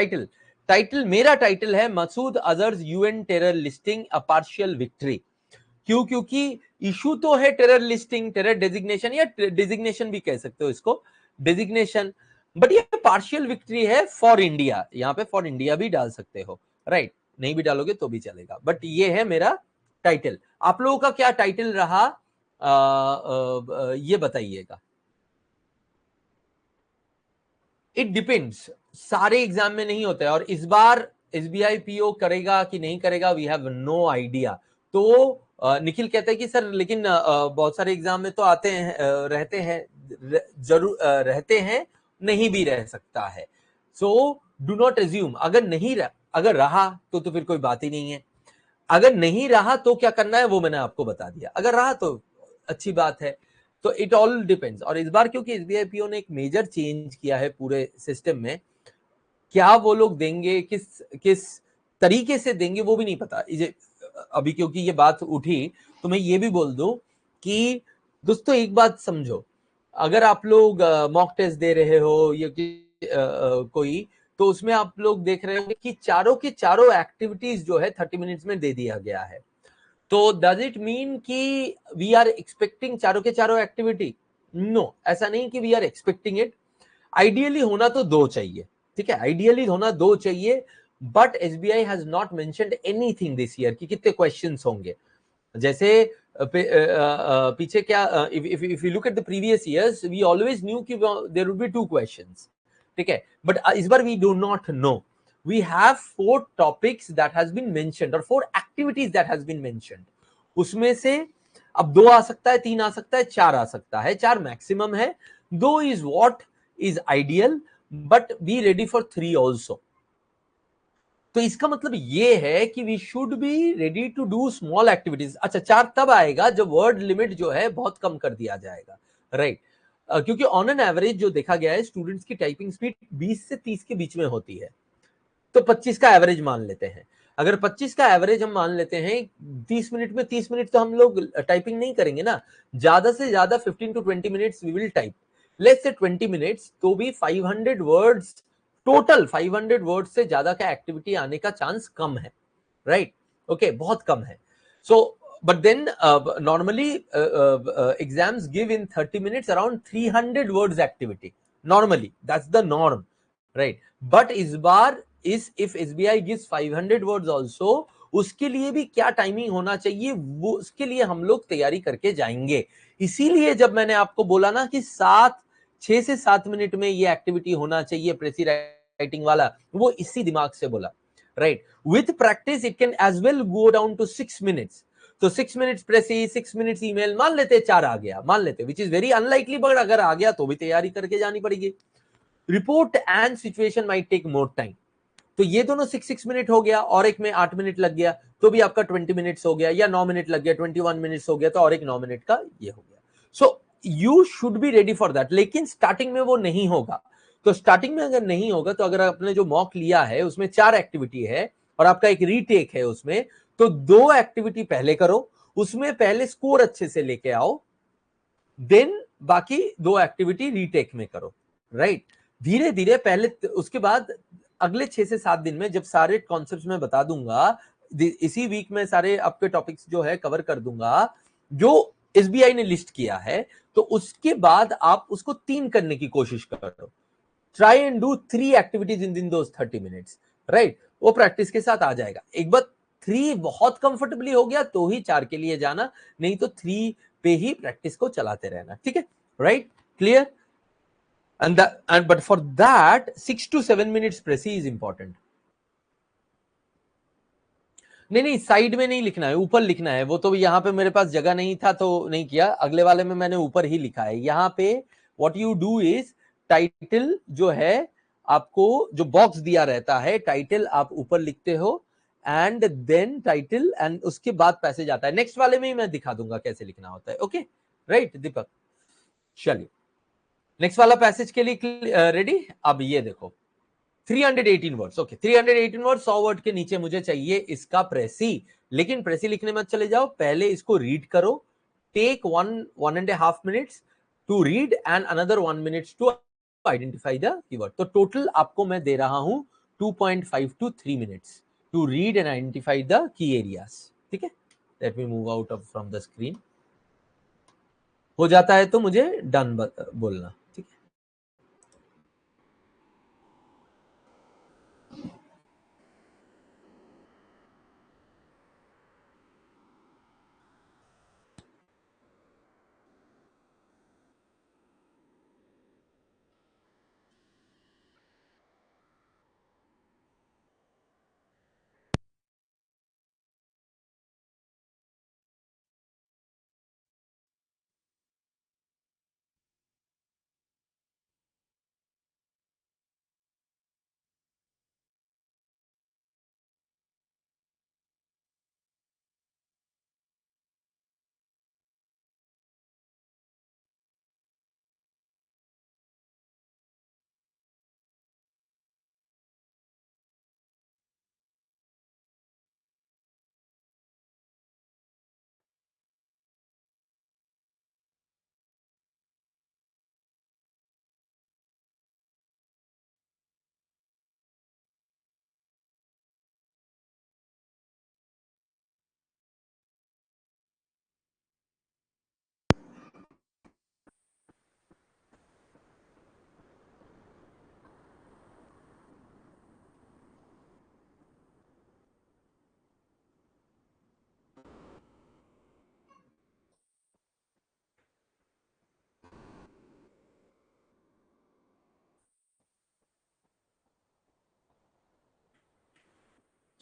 टाइटल मेरा टाइटल है Masood Azhar UN terror listing a partial victory. क्यों? क्योंकि इशू तो है टेरर लिस्टिंग, टेरर डेजिग्नेशन, या डेजिग्नेशन भी कह सकते हो इसको, डेजिग्नेशन, बट ये पार्शियल विक्ट्री है फॉर इंडिया। यहाँ पे फॉर इंडिया भी डाल सकते हो, राइट। नहीं भी डालोगे तो भी चलेगा, बट ये है मेरा टाइटल। आप लोगों का क्या टाइटल रहा, ये बताइएगा। इट डिपेंड्स, सारे एग्जाम में नहीं होते, और इस बार एसबीआई पीओ करेगा कि नहीं करेगा, वी हैव नो आइडिया। तो निखिल कहते हैं कि सर लेकिन बहुत सारे एग्जाम में तो आते हैं, रहते हैं, जरूर रहते हैं, नहीं भी रह सकता है। So do not assume. अगर रहा तो फिर कोई बात ही नहीं है। अगर नहीं रहा तो क्या करना है वो मैंने आपको बता दिया। अगर रहा तो अच्छी बात है। तो इट ऑल डिपेंड्स। और इस बार क्योंकि एसबीआई पीओ ने एक मेजर चेंज किया है पूरे सिस्टम में, क्या वो लोग देंगे, किस किस तरीके से देंगे वो भी नहीं पता। अभी क्योंकि ये बात उठी तो मैं ये भी बोल दूं कि दोस्तों एक बात समझो, अगर आप लोग मॉक टेस्ट दे रहे हो या कोई, तो उसमें आप लोग देख रहे हो कि चारों की चारों एक्टिविटीज जो है 30 मिनट्स में दे दिया गया है। तो डज इट मीन कि वी आर एक्सपेक्टिंग चारों के चारों एक्टिविटी? नो, ऐसा नहीं कि we are expecting it. Ideally होना तो 2 चाहिए, ठीक है, आइडियली होना 2 चाहिए, but SBI has not mentioned anything this year कि कितने क्वेश्चंस होंगे। जैसे पीछे क्या, if you look at the previous years, we always knew कि देयर वुड बी 2 क्वेश्चंस, ठीक है, बट इस बार we do not know. We have 4 topics that has been mentioned और 4 activities that has been mentioned। उसमें से अब 2 आ सकता है, 3 आ सकता है, 4 आ सकता है, 4 मैक्सिमम है। 2 is what is ideal, but be ready for 3 also। तो इसका मतलब ये है कि we should be ready to do small activities. अच्छा, 4 तब आएगा जब वर्ड लिमिट जो है बहुत कम कर दिया जाएगा, राइट। क्योंकि ऑन एन एवरेज जो देखा गया है, स्टूडेंट्स की टाइपिंग स्पीड 20 से 30 के बीच में होती है। तो 25 का एवरेज मान लेते हैं। अगर 25 का एवरेज हम मान लेते हैं, 30 मिनट में 30 मिनट तो हम लोग टाइपिंग नहीं करेंगे ना, ज्यादा से ज्यादा 15 to 20 minutes we will type. Let's say 20 minutes, तो भी 500 वर्ड्स, टोटल 500 वर्ड्स से ज्यादा का एक्टिविटी आने का चांस कम है, राइट। ओके, बहुत कम है। सो but then normally exams give in 30 minutes around 300 words activity. Normally, that's the norm, right? But इस बार is if SBI gives 500 words also, उसके लिए भी क्या टाइमिंग होना चाहिए, वो उसके लिए हम लोग तैयारी करके जाएंगे. इसीलिए जब मैंने आपको बोला ना कि 6 से 7 मिनट में ये एक्टिविटी होना चाहिए प्रेसी राइटिंग वाला, वो इसी दिमाग से बोला, right? With practice it can as well go down to 6 minutes. तो 6 मिनट्स प्रेसी, 6 मिनट्स ईमेल, मान लेते 4 आ गया, मान लेते, which is very unlikely, but अगर आ गया तो भी तैयारी करके जानी पड़ेगी. Report and situation might take more time. तो ये दोनों 6 मिनट हो गया, और एक में 8 मिनट लग गया, तो भी आपका 20 मिनट्स हो गया, या 9 मिनट लग गया, 21 मिनट्स हो गया, तो और एक 9 मिनट का ये हो गया. So you should be ready for that. लेकिन स्टार्टिंग में वो नहीं होगा. तो स्टार्टिंग में अगर नहीं होगा, तो अगर आपने जो मॉक लिया है उसमें 4 एक्टिविटी है और आपका एक रीटेक है उसमें, तो 2 एक्टिविटी पहले करो, उसमें पहले स्कोर अच्छे से लेके आओ, देन बाकी 2 एक्टिविटी रीटेक में करो, राइट? धीरे धीरे पहले, उसके बाद अगले 6 से 7 दिन में जब सारे कॉन्सेप्ट्स मैं बता दूंगा, इसी वीक में सारे आपके टॉपिक्स जो है कवर कर दूंगा जो एसबीआई ने लिस्ट किया है. तो उसके बाद आप उसको 3 करने की कोशिश करो. Try and do 3 activities in those 30 minutes, right? वो प्रैक्टिस के साथ आ जाएगा. एक बार 3 बहुत कंफर्टेबली हो गया तो ही 4 के लिए जाना, नहीं तो 3 पे ही प्रैक्टिस को चलाते रहना. ठीक है, right? Clear? And but for that 6 to 7 minutes प्रेसी is important. नहीं, साइड में नहीं लिखना है, ऊपर लिखना है. वो तो यहाँ पे मेरे पास जगह नहीं था तो नहीं किया, अगले वाले में मैंने ऊपर ही लिखा है. यहाँ पे what you do is, title जो है, आपको जो बॉक्स दिया रहता है, टाइटल आप ऊपर लिखते हो, एंड देन टाइटल, एंड उसके बाद पैसेज आता है. नेक्स्ट वाले में ही मैं दिखा दूंगा कैसे लिखना होता है. ओके, राइट दीपक? चलिए, नेक्स्ट वाला पैसेज के लिए रेडी. अब ये देखो, 318 वर्ड्स. ओके, 318 वर्ड, 100 वर्ड के नीचे मुझे चाहिए इसका प्रेसी. लेकिन प्रेसी लिखने मत चले जाओ, पहले इसको रीड करो. Take 1.5 minutes to read and another 1 minutes to identify the keyword. तो टोटल आपको मैं दे रहा हूं 2.5 to 3 minutes to read and identify the key areas. ठीक है, let me move out of from the screen. हो जाता है तो मुझे डन बोलना. ठीक है,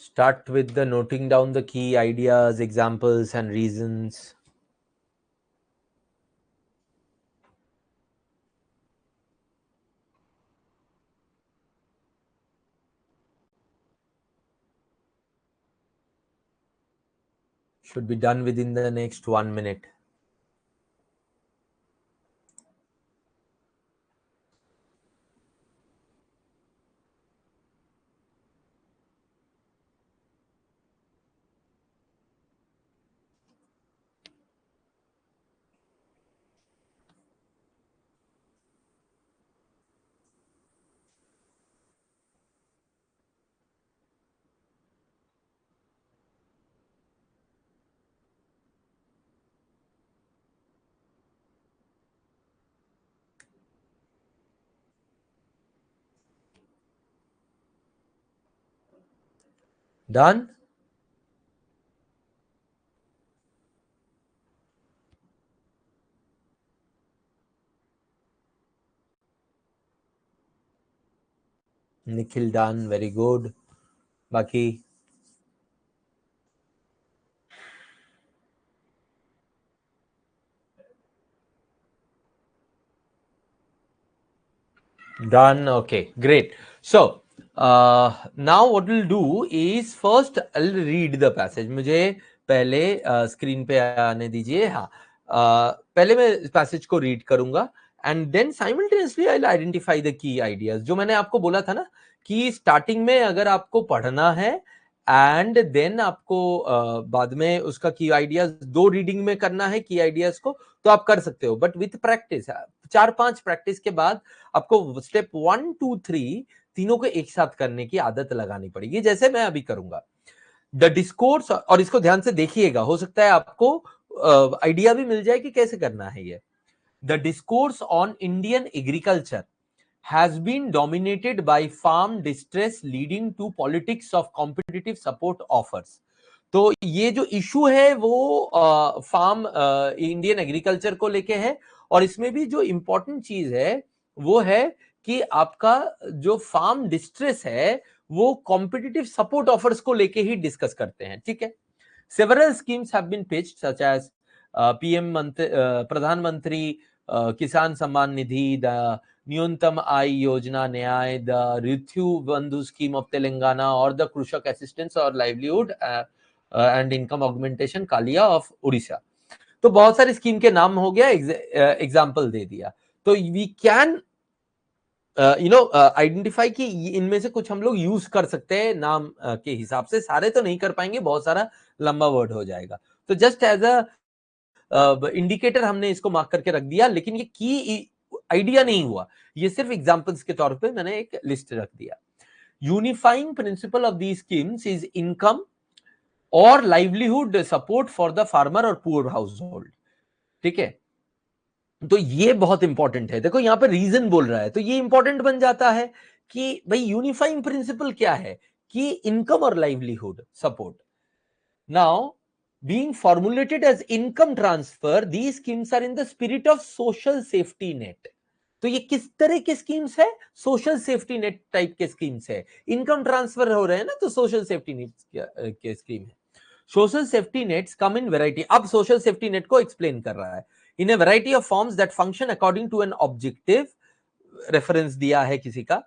start with the noting down the key ideas, examples and reasons. Should be done within the next 1 minute. Done. Nikhil done, very good. बाकी done. Okay, great. So now what we'll do is first I'll read the passage. मुझे पहले screen पे आने दीजिए। हाँ, पहले मैं passage को रीड करूंगा and then simultaneously I will identify the key ideas. जो मैंने आपको बोला था ना कि स्टार्टिंग में अगर आपको पढ़ना है एंड देन आपको बाद में उसका की आइडियाज दो रीडिंग में करना है की आइडियाज को, तो आप कर सकते हो, बट विथ प्रैक्टिस 4-5 प्रैक्टिस के बाद आपको स्टेप 1, 2, 3 तीनों को एक साथ करने की आदत लगानी पड़ेगी, जैसे मैं अभी करूंगा। द डिस्कोर्स, और इसको ध्यान से देखिएगा, हो सकता है आपको आइडिया भी मिल जाए कि कैसे करना है ये। The discourse on Indian agriculture has been dominated by farm distress leading to politics of competitive support offers। तो ये जो इशू है वो फार्म इंडियन एग्रीकल्चर को लेके है, और इसमें भी जो इंपॉर्टेंट चीज है वो है कि आपका जो फार्म डिस्ट्रेस है वो कॉम्पिटिटिव सपोर्ट ऑफर्स को लेके ही डिस्कस करते हैं, ठीक है। Several schemes have been pitched such as PM Pradhan Mantri Kisan Samman Nidhi, the न्यूनतम आय योजना न्याय, द ऋतु बंधु स्कीम ऑफ तेलंगाना और द कृषक असिस्टेंस और livelihood and income augmentation KALIA of Orissa. तो बहुत सारी स्कीम के नाम हो गया, एग्जाम्पल दे दिया। तो वी कैन आइडेंटिफाई कि इनमें से कुछ हम लोग यूज कर सकते हैं नाम के हिसाब से। सारे तो नहीं कर पाएंगे, बहुत सारा लंबा वर्ड हो जाएगा, तो जस्ट एज अ इंडिकेटर हमने इसको मार्क करके रख दिया, लेकिन ये की आइडिया नहीं हुआ, ये सिर्फ एग्जांपल्स के तौर पे मैंने एक लिस्ट रख दिया। Unifying principle of the schemes is income और livelihood support for the farmer और पुअर हाउस होल्ड, ठीक है। तो ये बहुत इंपॉर्टेंट है। देखो यहां पर रीजन बोल रहा है, तो ये इंपॉर्टेंट बन जाता है कि भाई यूनिफाइंग प्रिंसिपल क्या है कि इनकम और livelihood support. Now being formulated as income transfer, these schemes are in the spirit of social safety net। तो ये किस तरह के स्कीम्स है? सोशल सेफ्टी नेट टाइप के स्कीम्स है। इनकम ट्रांसफर हो रहे हैं ना, तो सोशल सेफ्टी नेट के स्कीम है। Social safety nets come in variety. अब सोशल सेफ्टी नेट को एक्सप्लेन कर रहा है। In a variety of forms that function according to an objective, reference दिया है किसी का।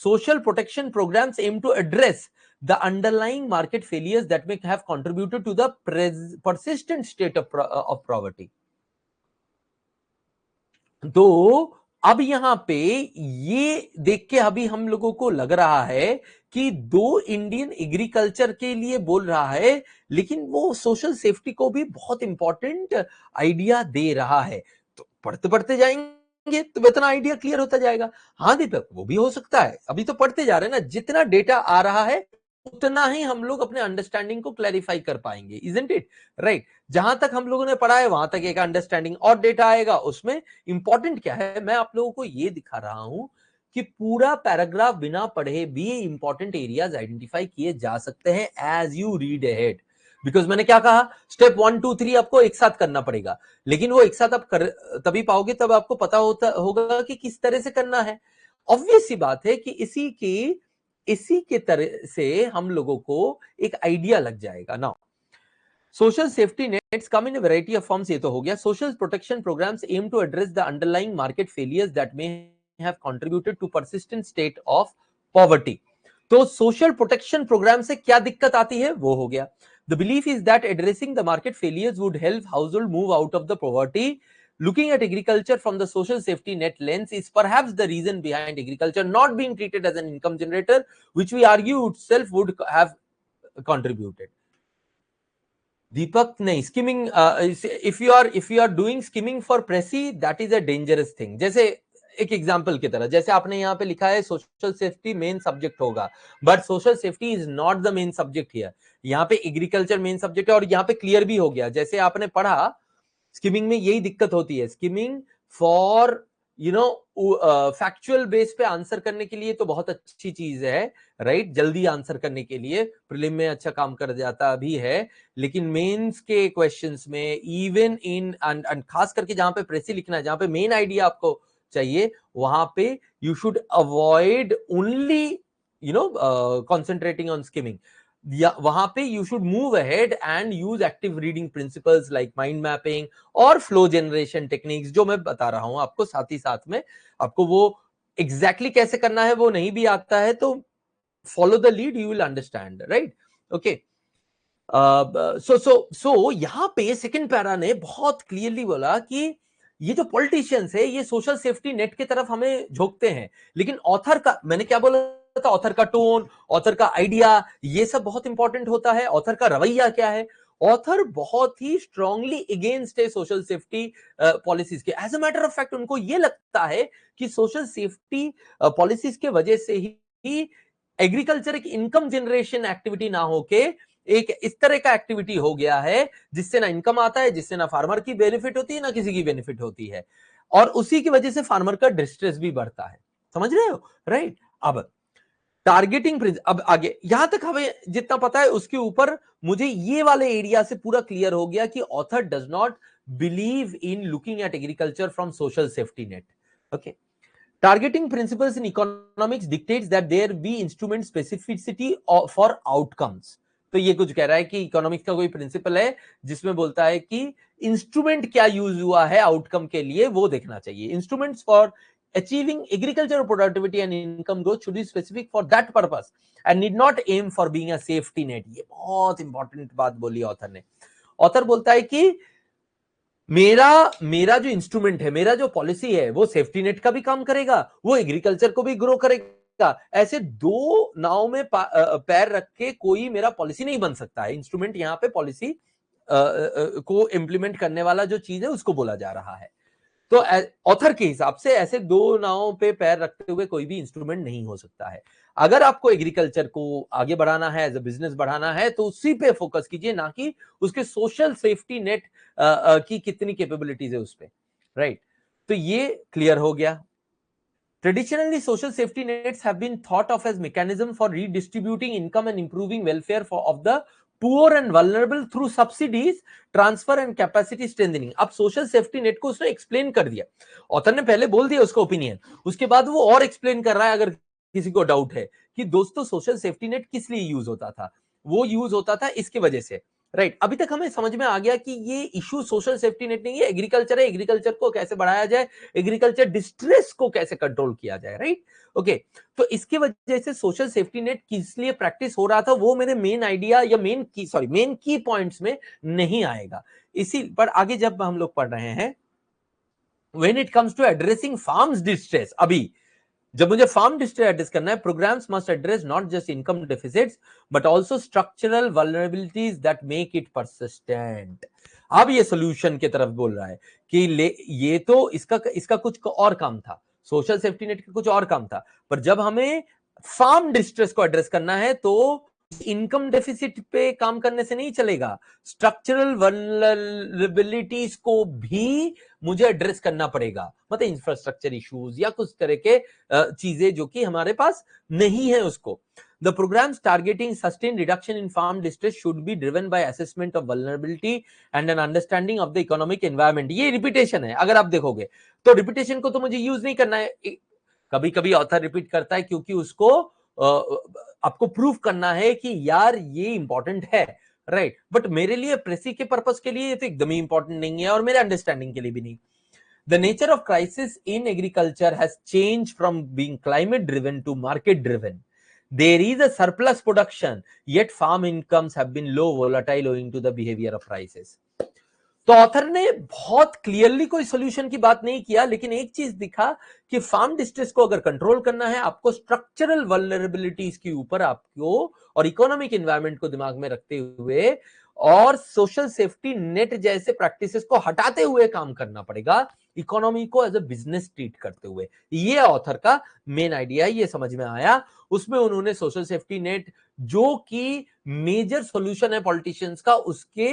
Social protection programmes aim to address the underlying market failures that may have contributed to the persistent state of poverty। तो अब यहां पे ये देख के अभी हम लोगों को लग रहा है कि दो इंडियन एग्रीकल्चर के लिए बोल रहा है, लेकिन वो सोशल सेफ्टी को भी बहुत इंपॉर्टेंट आइडिया दे रहा है। तो पढ़ते पढ़ते जाएंगे तो इतना आइडिया क्लियर होता जाएगा। हाँ दीपक, वो भी हो सकता है, अभी तो पढ़ते जा रहे हैं ना, जितना डेटा आ रहा है उतना ही हम लोग अपने अंडरस्टैंडिंग को क्लैरिफाई कर पाएंगे, इजंट इट राइट। जहां तक हम लोगों ने पढ़ा है वहां तक एक अंडरस्टैंडिंग, और डेटा आएगा उसमें इंपॉर्टेंट क्या है मैं आप लोगों को ये दिखा रहा हूं कि पूरा पैराग्राफ बिना पढ़े भी इंपॉर्टेंट एरियाज आइडेंटिफाई किए जा सकते हैं as you read ahead. Because मैंने क्या कहा, स्टेप 1, 2, 3 आपको एक साथ करना पड़ेगा, लेकिन वो एक साथ आप कर तभी पाओगे तब आपको पता होगा कि किस तरह से करना है। ऑब्वियस सी बात है कि इसी के तरह से हम लोगों को एक आइडिया लग जाएगा। Now social safety nets come in variety of forms, ये तो हो गया। Social protection programmes aim to address the underlying market failures that may have contributed to persistent state of poverty. तो सोशल प्रोटेक्शन प्रोग्राम से क्या दिक्कत आती है वो हो गया। The belief is that addressing the market failures would help household move out of the poverty. Looking at agriculture from the social safety net lens is perhaps the reason behind agriculture not being treated as an income generator, which we argue itself would have contributed। Deepak नहीं, skimming, if you are doing skimming for precis that is a dangerous thing. जैसे एक example की तरह, जैसे आपने यहाँ पे लिखा है सोशल सेफ्टी मेन सब्जेक्ट होगा, but social safety is not the main subject here. यहाँ पे एग्रीकल्चर मेन सब्जेक्ट है, और यहाँ पे क्लियर भी हो गया। जैसे आपने पढ़ा स्किमिंग में यही दिक्कत होती है, स्किमिंग फॉर फैक्चुअल बेस पे आंसर करने के लिए तो बहुत अच्छी चीज है, राइट? जल्दी आंसर करने के लिए प्रीलिम में अच्छा काम कर जाता भी है, लेकिन मेंस के क्वेश्चंस में इवन इन एंड खास करके जहां पे प्रेसी लिखना है, जहां पे मेन आइडिया आपको चाहिए, वहां पे you should avoid only concentrating on skimming. वहां पे you should move ahead and use active reading principles like mind mapping और फ्लो जनरेशन टेक्निक्स, जो मैं बता रहा हूं आपको। साथ ही साथ में आपको वो एग्जैक्टली कैसे करना है वो नहीं भी आता है तो follow the lead, you will understand, right? Okay, so यहां पे सेकंड पैरा ने बहुत क्लियरली बोला कि ये जो पॉलिटिशियंस है ये सोशल सेफ्टी नेट की तरफ हमें झोंकते हैं, लेकिन ऑथर का, मैंने क्या बोला था, ऑथर का टोन, ऑथर का आइडिया, ये सब बहुत इंपॉर्टेंट होता है। ऑथर का रवैया क्या है? ऑथर बहुत ही स्ट्रांगली अगेंस्ट है सोशल सेफ्टी पॉलिसीज के। As a matter of fact उनको ये लगता है कि सोशल सेफ्टी पॉलिसीज के वजह से ही एग्रीकल्चर एक इनकम जनरेशन एक्टिविटी ना होके एक इस तरह का एक्टिविटी हो गया है जिससे ना इनकम आता है, जिससे ना फार्मर की बेनिफिट होती है ना किसी की बेनिफिट होती है, और उसी की वजह से फार्मर का डिस्ट्रेस भी बढ़ता है। समझ रहे हो, राइट? अब टारगेटिंग अब आगे यहां तक हमें जितना पता है उसके ऊपर मुझे ये वाले एरिया से पूरा क्लियर हो गया कि author does not believe in looking at agriculture from social safety net. Okay, targeting principles in economics dictates that there be instrument specificity for outcomes। तो ये कुछ कह रहा है कि इकोनॉमिक्स का कोई प्रिंसिपल है जिसमें बोलता है कि इंस्ट्रूमेंट क्या यूज हुआ है आउटकम के लिए वो देखना चाहिए। Instruments for achieving agriculture productivity and income growth should be specific for that purpose and need not aim for being a safety net. ये बहुत इंपॉर्टेंट बात बोली ऑथर ने। ऑथर बोलता है कि मेरा मेरा जो इंस्ट्रूमेंट है, मेरा जो पॉलिसी है, वो सेफ्टी नेट का भी काम करेगा, वो एग्रीकल्चर को भी ग्रो करेगा। ऐसे दो नाव में पैर रख के कोई मेरा पॉलिसी नहीं बन सकता है। इंस्ट्रूमेंट यहां पे पॉलिसी को इंप्लीमेंट करने वाला जो चीज है उसको बोला जा रहा है। तो ऑथर के हिसाब से ऐसे दो नावों पे पैर रखते हुए कोई भी इंस्ट्रूमेंट नहीं हो सकता है। अगर आपको एग्रीकल्चर को आगे बढ़ाना है, एज अ बिजनेस बढ़ाना है, तो उसी पे फोकस कीजिए, ना कि उसके सोशल सेफ्टी नेट की कितनी कैपेबिलिटीज है उस पे, राइट? तो ये क्लियर हो गया। Traditionally, social safety nets have been thought of as mechanism for redistributing income and improving welfare of the poor and vulnerable through subsidies, transfer and capacity strengthening। अब सोशल सेफ्टी नेट को उसने explain कर दिया, author ने पहले बोल दिया उसका ओपिनियन, उसके बाद वो और एक्सप्लेन कर रहा है अगर किसी को डाउट है कि दोस्तों सोशल सेफ्टी नेट किस लिए यूज होता था। वो यूज होता था इसके वजह से, राइट? अभी तक हमें समझ में आ गया कि ये इशू सोशल सेफ्टी नेट नहीं है, एग्रीकल्चर है। एग्रीकल्चर को कैसे बढ़ाया जाए, एग्रीकल्चर डिस्ट्रेस को कैसे कंट्रोल किया जाए, राइट? ओके, तो इसकी वजह से सोशल सेफ्टी नेट किस लिए प्रैक्टिस हो रहा था वो मेरे मेन आइडिया या मेन की पॉइंट्स में नहीं आएगा। इसी पर आगे जब हम लोग पढ़ रहे हैं, when it comes to addressing farms distress, अभी जब मुझे फार्म डिस्ट्रेस एड्रेस करना है, programmes must address not just income deficits but also structural vulnerabilities that make it persistent. अब ये सोल्यूशन की तरफ बोल रहा है कि ये तो इसका कुछ और काम था, सोशल सेफ्टी नेट का कुछ और काम था, पर जब हमें फार्म डिस्ट्रेस को एड्रेस करना है तो इनकम डेफिसिट पे काम करने से नहीं चलेगा, स्ट्रक्चरल वल्नरेबिलिटीज को भी मुझे एड्रेस करना पड़ेगा। मतलब इंफ्रास्ट्रक्चर इश्यूज या कुछ तरह के चीजें जो कि हमारे पास नहीं है उसको। The programs targeting sustained reduction in farm distress should be driven by assessment of vulnerability and an understanding of the economic environment। ये रिपीटेशन है, अगर आप देखोगे तो रिपीटेशन को तो मुझे यूज नहीं करना है। कभी कभी ऑथर रिपीट करता है क्योंकि उसको आपको प्रूफ करना है कि यार ये इंपॉर्टेंट है, राइट? बट मेरे लिए प्रेसी के पर्पस के लिए ये तो एकदम ही इंपॉर्टेंट नहीं है और मेरे अंडरस्टैंडिंग के लिए भी नहीं। The nature of crisis in agriculture has changed from being climate driven to market driven. There is a surplus production, yet farm incomes have been low volatile owing to the behavior of prices। तो author ने बहुत clearly कोई solution की बात नहीं किया, लेकिन एक चीज दिखा कि फार्म डिस्ट्रेस को अगर कंट्रोल करना है, आपको स्ट्रक्चरल वल्नरेबिलिटीज के ऊपर आपको और इकोनॉमिक एनवायरनमेंट को दिमाग में रखते हुए और सोशल सेफ्टी नेट जैसे प्रैक्टिसेस को हटाते हुए काम करना पड़ेगा, इकोनॉमी को एज अ बिजनेस ट्रीट करते हुए। ये ऑथर का मेन आइडिया, ये समझ में आया। उसमें उन्होंने सोशल सेफ्टी नेट जो कि मेजर सॉल्यूशन है पॉलिटिशियंस का, उसके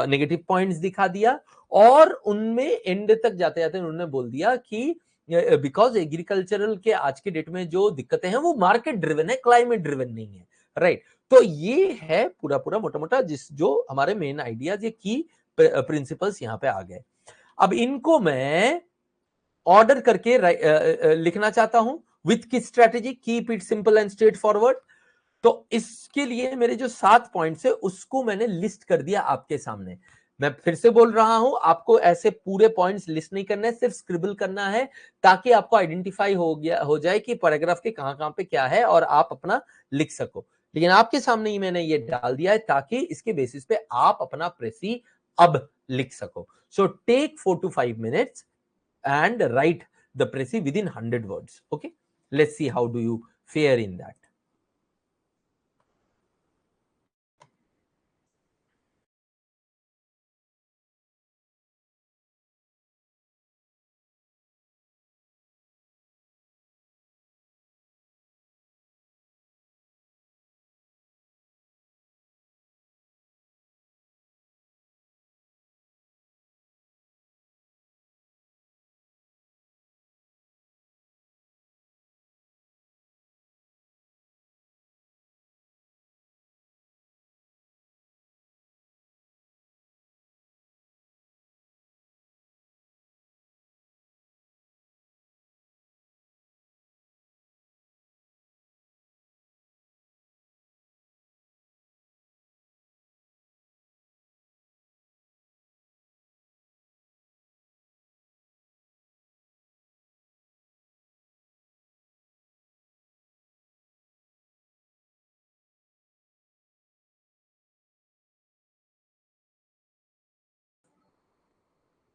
नेगेटिव पॉइंट्स दिखा दिया और उनमें एंड तक जाते जाते उन्होंने बोल दिया कि बिकॉज एग्रीकल्चरल के आज के डेट में जो दिक्कतें हैं वो मार्केट ड्रिवन है, क्लाइमेट ड्रिवन नहीं है, राइट। तो ये है पूरा पूरा मोटा मोटा जिस जो हमारे मेन आइडियाज, ये की प्रिंसिपल्स यहाँ पे आ गए। अब इनको मैं ऑर्डर करके लिखना चाहता हूं विथ की strategy, keep it simple and straight forward. तो इसके लिए मेरे जो 7 पॉइंट्स है उसको मैंने लिस्ट कर दिया आपके सामने। मैं फिर से बोल रहा हूं, आपको ऐसे पूरे पॉइंट्स लिस्ट नहीं करना है, सिर्फ स्क्रिबल करना है, ताकि आपको आइडेंटिफाई हो जाए कि पैराग्राफ के कहां कहां पे क्या है और आप अपना लिख सको। लेकिन आपके सामने ही मैंने ये डाल दिया है ताकि इसके बेसिस पे आप अपना प्रेसी अब लिख सको। So take 4 to 5 minutes and write the précis within 100 words. Okay, let's see how do you fare in that.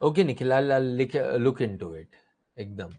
Okay, Nikhil, I'll look into it. Ekdam.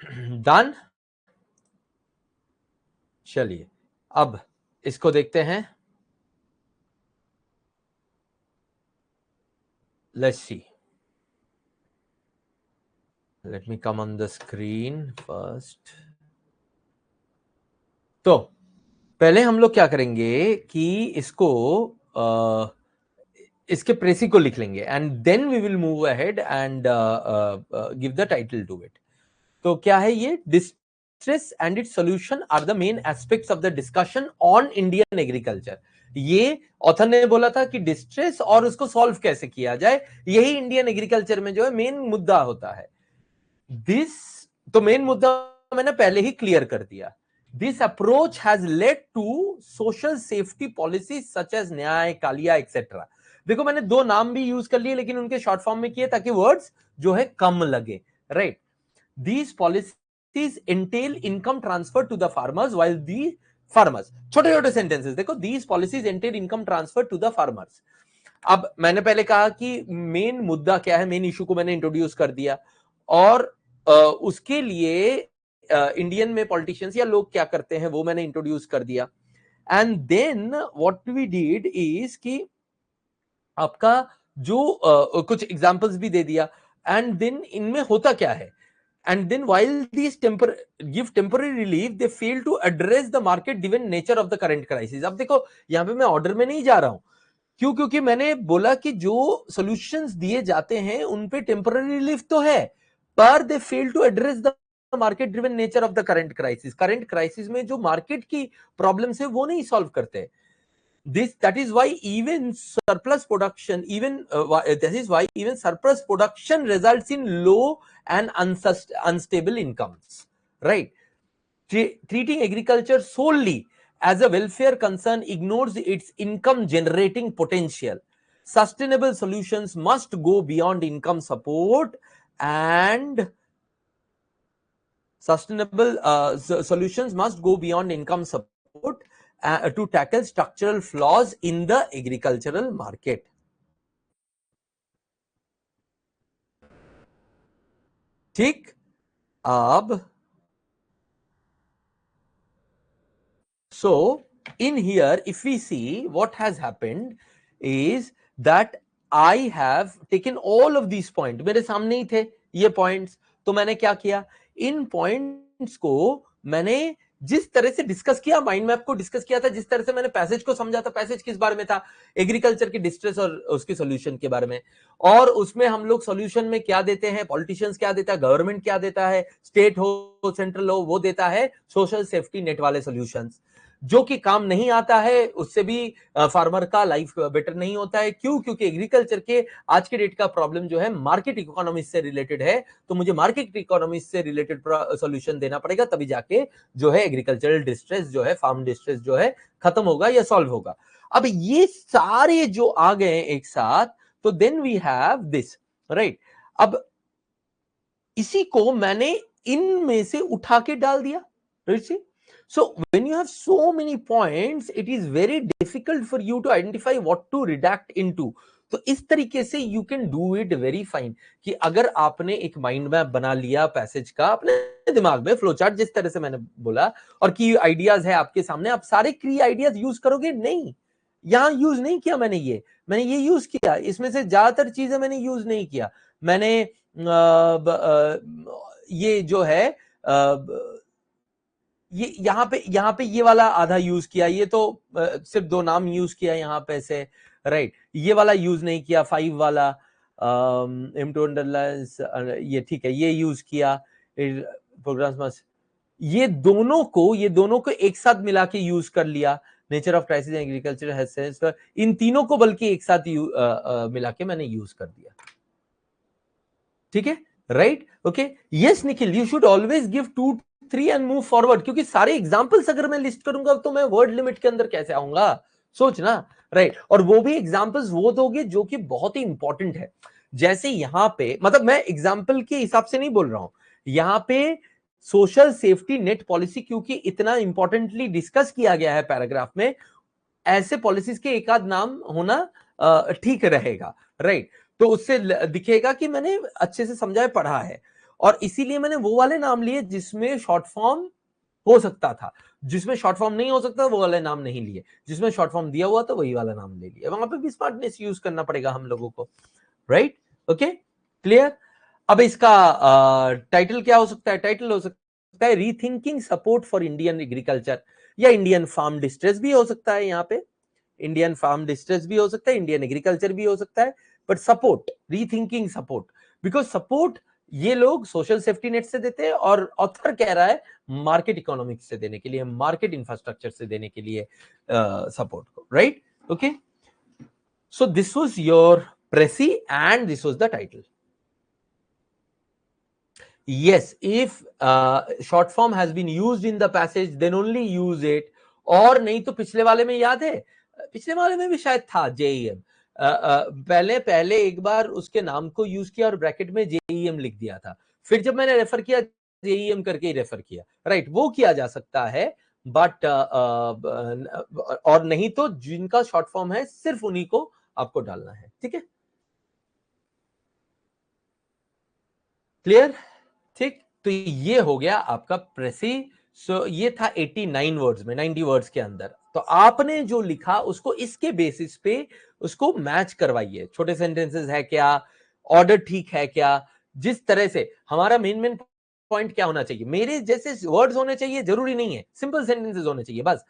Done. चलिए अब इसको देखते हैं। Let's see, let me come on the screen first. तो पहले हम लोग क्या करेंगे कि इसको इसके प्रेसी को लिख लेंगे and then we will move ahead and give the title to it. तो क्या है ये? Distress and its solution are the main aspects of the discussion on Indian agriculture. ये ऑथर ने बोला था कि डिस्ट्रेस और उसको सॉल्व कैसे किया जाए, यही इंडियन एग्रीकल्चर में जो है मेन मुद्दा होता है। दिस, तो मेन मुद्दा मैंने पहले ही क्लियर कर दिया। This approach has led to social safety policy such as NYAY, KALIA etcetera. देखो मैंने दो नाम भी यूज कर लिए लेकिन उनके शॉर्ट फॉर्म में किए ताकि वर्ड्स जो है कम लगे, right. These policies entail income transfer to the farmers while the farmers, छोटे छोटे सेंटेंसेस देखो, these policies entail income transfer to the farmers। अब मैंने पहले कहा कि मेन मुद्दा क्या है, मेन इशू को मैंने इंट्रोड्यूस कर दिया और उसके लिए इंडियन में पॉलिटिशियंस या लोग क्या करते हैं वो मैंने इंट्रोड्यूस कर दिया। And then what we did is कि आपका जो कुछ एग्जांपल्स भी दे दिया एंड देन इनमें होता क्या है। And then while these give temporary relief, they fail to address the market driven nature of the current crisis। अब देखो यहां पे मैं ऑर्डर में नहीं जा रहा हूं, क्यों? क्योंकि मैंने बोला कि जो सॉल्यूशंस दिए जाते हैं उन पे टेम्पररी रिलीफ तो है, पर they fail to address the market driven nature of the current crisis. Current crisis में जो मार्केट की प्रॉब्लम्स है वो नहीं सॉल्व करते। That is why even surplus production, that is why even surplus production results in low and unstable incomes, right? Treating agriculture solely as a welfare concern ignores its income generating potential. Sustainable solutions must go beyond income support and solutions must go beyond income support to tackle structural flaws in the agricultural market। ठीक, अब so in here if we see what has happened is that I have taken all of these points, मेरे सामने ही थे ये points, तो मैंने क्या किया, इन points को मैंने जिस तरह से डिस्कस किया, माइंड मैप को डिस्कस किया था, जिस तरह से मैंने पैसेज को समझा था, पैसेज किस बारे में था, एग्रीकल्चर की डिस्ट्रेस और उसके सॉल्यूशन के बारे में, और उसमें हम लोग सॉल्यूशन में क्या देते हैं, पॉलिटिशियंस क्या देता है, गवर्नमेंट क्या देता है, स्टेट हो सेंट्रल हो, वो देता है सोशल सेफ्टी नेट वाले सॉल्यूशंस, जो कि काम नहीं आता है, उससे भी फार्मर का लाइफ बेटर नहीं होता है। क्यों? क्योंकि एग्रीकल्चर के आज के डेट का प्रॉब्लम जो है मार्केट इकोनॉमी से रिलेटेड है, तो मुझे मार्केट इकोनॉमी से रिलेटेड सॉल्यूशन देना पड़ेगा, तभी जाके जो है एग्रीकल्चरल डिस्ट्रेस जो है, फार्म डिस्ट्रेस जो है खत्म होगा या सॉल्व होगा। अब ये सारे जो आ गए एक साथ, तो then we have this, right. अब इसी को मैंने इनमें से उठा के डाल दिया, right. So when you have so many points, it is very difficult for you to identify what to redact into। तो इस तरीके से you can do it very fine कि अगर आपने एक माइंड मैप बना लिया पैसेज का अपने दिमाग में, फ्लो चार्ट जिस तरह से मैंने बोला, और की आइडियाज है आपके सामने, आप सारे की आइडियाज यूज करोगे? नहीं, यहां यूज नहीं किया मैंने ये यूज किया, इसमें से ज्यादातर चीजें मैंने यूज नहीं किया। मैंने ये जो है ये यहाँ पे ये वाला आधा यूज किया, ये तो सिर्फ दो नाम यूज किया यहाँ पे से, राइट। ये वाला यूज नहीं किया, 5 वाला ये ठीक है, ये यूज किया प्रोग्राम्स, ये दोनों को एक साथ मिला के यूज कर लिया। नेचर ऑफ क्राइसिस एग्रीकल्चर, इन तीनों को बल्कि एक साथ मिला के मैंने यूज कर दिया, ठीक है, right. Okay, yes Nikhil, you should always give 2 3 and move forward, क्योंकि सारे एग्जांपल्स अगर मैं लिस्ट करूंगा तो मैं वर्ड लिमिट के अंदर कैसे आऊंगा, सोचना, राइट। और वो भी एग्जांपल्स वो दोगे जो कि बहुत ही इंपॉर्टेंट है। जैसे यहां पे, मतलब मैं एग्जांपल के हिसाब से नहीं बोल रहा हूं, यहां पे सोशल सेफ्टी नेट पॉलिसी क्योंकि इतना इंपॉर्टेंटली डिस्कस किया गया है पैराग्राफ में, ऐसे पॉलिसीज के एक आध नाम होना ठीक रहेगा, राइट। तो उससे दिखेगा कि मैंने अच्छे से समझा है, पढ़ा है। और इसीलिए मैंने वो वाले नाम लिए जिसमें शॉर्ट फॉर्म हो सकता था, जिसमें शॉर्ट फॉर्म नहीं हो सकता वो वाले नाम नहीं लिए, जिसमें शॉर्ट फॉर्म दिया हुआ था वही वाला नाम ले लिया। वहां पे भी स्मार्टनेस यूज करना पड़ेगा हम लोगों को, राइट? Okay, clear? अब इसका टाइटल क्या हो सकता है? टाइटल हो सकता है rethinking support for Indian agriculture, या इंडियन फार्म डिस्ट्रेस भी हो सकता है। यहाँ पे इंडियन फार्म डिस्ट्रेस भी हो सकता है, इंडियन एग्रीकल्चर भी हो सकता है, but support, rethinking support, because support ये लोग सोशल सेफ्टी नेट से देते हैं, और ऑथर कह रहा है मार्केट इकोनॉमिक्स से देने के लिए, मार्केट इंफ्रास्ट्रक्चर से देने के लिए सपोर्ट को, right? Okay, so this was your precis and this was the title. Yes, if short form has been used in the passage, then only use it. और नहीं तो पिछले वाले में याद है, पिछले वाले में भी शायद था जेईएम, पहले पहले एक बार उसके नाम को यूज किया और ब्रैकेट में जेईएम लिख दिया था, फिर जब मैंने रेफर किया जेईएम करके ही रेफर किया, राइट? वो किया जा सकता है, बट और नहीं तो जिनका शॉर्ट फॉर्म है सिर्फ उन्हीं को आपको डालना है, ठीक है? क्लियर? ठीक, तो ये हो गया आपका प्रेसी। सो ये था 89 वर्ड्स में, 90 वर्ड्स के अंदर। तो आपने जो लिखा उसको इसके बेसिस पे उसको मैच करवाइए। छोटे सेंटेंसेस है क्या, ऑर्डर ठीक है क्या, जिस तरह से हमारा मेन पॉइंट क्या होना चाहिए, मेरे जैसे वर्ड्स होने चाहिए जरूरी नहीं है, सिंपल सेंटेंसेस होने चाहिए बस।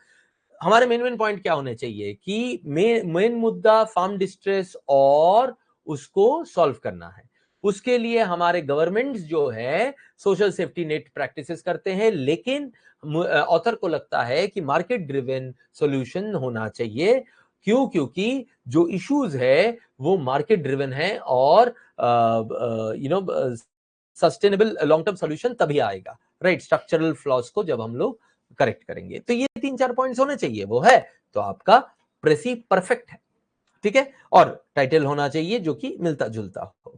हमारे मेन पॉइंट क्या होने चाहिए कि मेन मुद्दा फार्म डिस्ट्रेस और उसको सॉल्व करना है। उसके लिए हमारे गवर्नमेंट्स जो है सोशल सेफ्टी नेट प्रैक्टिसेस करते हैं, लेकिन ऑथर को लगता है कि मार्केट ड्रिवन सॉल्यूशन होना चाहिए। क्यों? क्योंकि जो इश्यूज है वो मार्केट ड्रिवन है, और सस्टेनेबल लॉन्ग टर्म सॉल्यूशन तभी आएगा, राइट? स्ट्रक्चरल फ्लॉज को जब हम लोग करेक्ट करेंगे, तो ये 3-4 पॉइंट्स होने चाहिए, वो है तो आपका प्रेसी परफेक्ट है, ठीक है? और टाइटल होना चाहिए जो कि मिलता जुलता हो,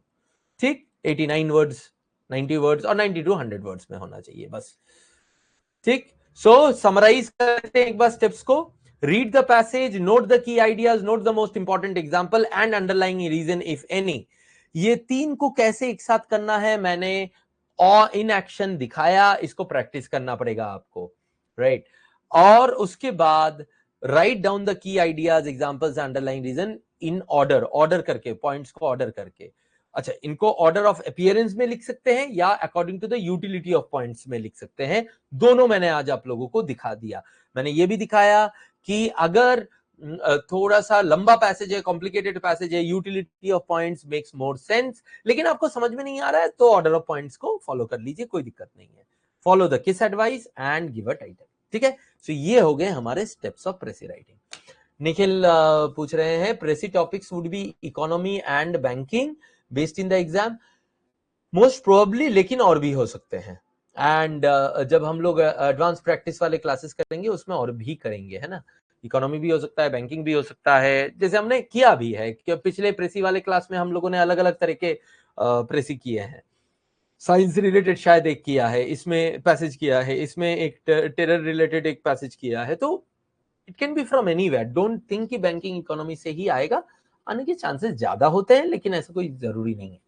ठीक? 89 वर्ड्स, 90 वर्ड्स और 90 टू 100 वर्ड्स में होना चाहिए बस, ठीक? सो समराइज करते हैं एक बार स्टेप्स को। Read the passage, note the key ideas, note the most important example and underlying reason if any. ये 3 को कैसे एक साथ करना है मैंने इन एक्शन दिखाया, इसको प्रैक्टिस करना पड़ेगा आपको, राइट? और उसके बाद write down the key ideas, examples, underlying reason in order, order करके, पॉइंट्स को ऑर्डर करके। अच्छा, इनको ऑर्डर ऑफ अपीयरेंस में लिख सकते हैं या according to the utility of points में लिख सकते हैं। दोनों मैंने आज आप लोगों को दिखा दिया। मैंने ये भी दिखाया कि अगर थोड़ा सा लंबा पैसेज है, कॉम्प्लिकेटेड पैसेज है, utility of points makes more sense, लेकिन आपको समझ में नहीं आ रहा है तो ऑर्डर ऑफ पॉइंट्स को फॉलो कर लीजिए, कोई दिक्कत नहीं है। Follow the kiss advice and give a title, ठीक है? सो ये हो गए हमारे steps of precis writing. Nikhil पूछ रहे हैं precis topics would be economy and banking based in the exam. Most probably, लेकिन और भी हो सकते हैं। एंड जब हम लोग एडवांस प्रैक्टिस वाले क्लासेस करेंगे उसमें और भी करेंगे, है ना? इकोनॉमी भी हो सकता है, बैंकिंग भी हो सकता है, जैसे हमने किया भी है कि पिछले प्रेसी वाले क्लास में हम लोगों ने अलग अलग तरह के प्रेसी किए हैं। साइंस रिलेटेड शायद एक किया है, इसमें पैसेज किया है, इसमें एक टेरर रिलेटेड एक पैसेज किया है। तो it can be from anywhere. Don't think कि बैंकिंग इकोनॉमी से ही आएगा, आने के चांसेस ज्यादा होते हैं, लेकिन ऐसा कोई जरूरी नहीं है।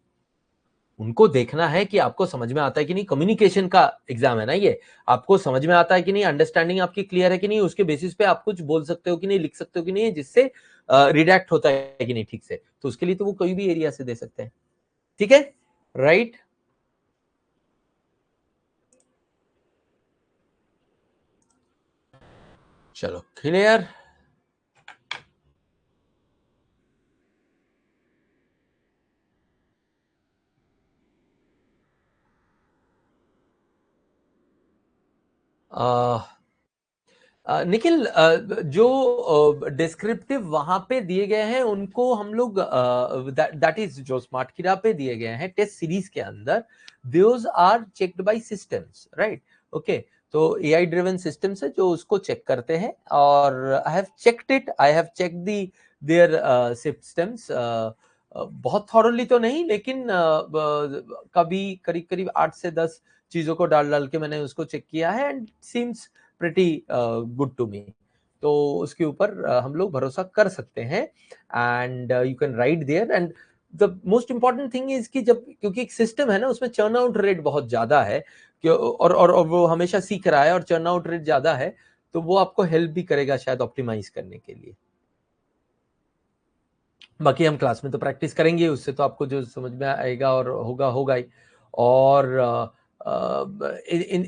उनको देखना है कि आपको समझ में आता है कि नहीं, कम्युनिकेशन का एग्जाम है ना ये, आपको समझ में आता है कि नहीं, अंडरस्टैंडिंग आपकी क्लियर है कि नहीं, उसके बेसिस पे आप कुछ बोल सकते हो कि नहीं, लिख सकते हो कि नहीं, जिससे रिडैक्ट होता है कि नहीं ठीक से। तो उसके लिए तो वो कोई भी एरिया से दे सकते हैं, ठीक है, राइट? चलो, क्लियर? निखिल, जो डिस्क्रिप्टिव वहां पे दिए गए हैं उनको हम लोग दैट इज जो स्मार्ट किरा पे दिए गए हैं टेस्ट सीरीज के अंदर, those are checked by systems, right? Okay, तो एआई ड्रिवन सिस्टम्स है जो उसको चेक करते हैं, और I have checked it, I have checked their systems, बहुत थॉरली तो नहीं, लेकिन कभी करीब करीब 8 से 10 चीजों को डाल डाल के मैंने उसको चेक किया है, and seems pretty good to me. तो उसके ऊपर हम लोग भरोसा कर सकते हैं, and you can write there. And the most important thing is कि जब, क्योंकि एक सिस्टम है ना, उसमें चर्न आउट रेट बहुत ज्यादा है और वो हमेशा सीख रहा है और चर्न आउट रेट ज्यादा है, तो वो आपको हेल्प भी करेगा शायद ऑप्टिमाइज करने के लिए। बाकी हम क्लास में तो प्रैक्टिस करेंगे, उससे तो आपको जो समझ में आएगा और होगा ही। और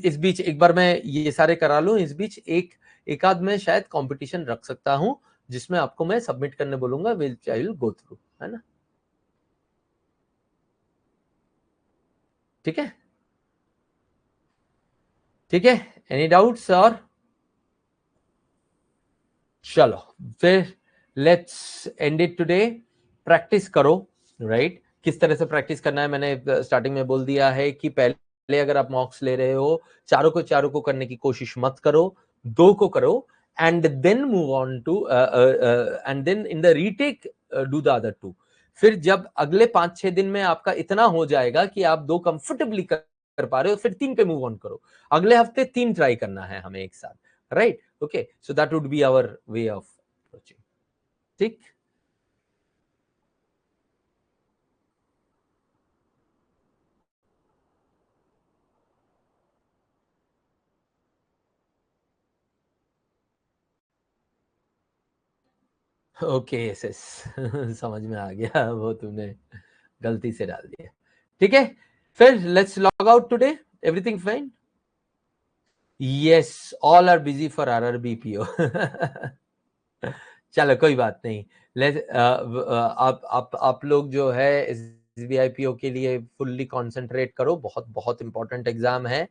इस बीच एक बार मैं ये सारे करा लूं, इस बीच एक आध में शायद कंपटीशन रख सकता हूं जिसमें आपको मैं सबमिट करने बोलूंगा, विच आई विल गो थ्रू, है ना? ठीक है, ठीक है। Any doubts? और चलो फिर let's end it today. Practice करो, राइट? किस तरह से प्रैक्टिस करना है मैंने स्टार्टिंग में बोल दिया है कि पहले अगर आप मॉक्स ले रहे हो, चारों को करने की कोशिश मत करो, 2 को करो, and then move on to and then in the retake do the other 2। फिर जब अगले 5-6 दिन में आपका इतना हो जाएगा कि आप 2 कंफर्टेबली कर पा रहे हो, फिर 3 पे मूव ऑन करो। अगले हफ्ते 3 ट्राई करना है हमें एक साथ, right? Okay, so that would be our way of approaching. ठीक? ओके, यस यस समझ में आ गया, वो तुमने गलती से डाल दिया। ठीक है, फिर let's log out today. Everything fine? Yes, all are busy for RRBPO चलो कोई बात नहीं। लेट आप लोग जो है SBI PO के लिए फुल्ली कॉन्सेंट्रेट करो, बहुत बहुत इंपॉर्टेंट एग्जाम है।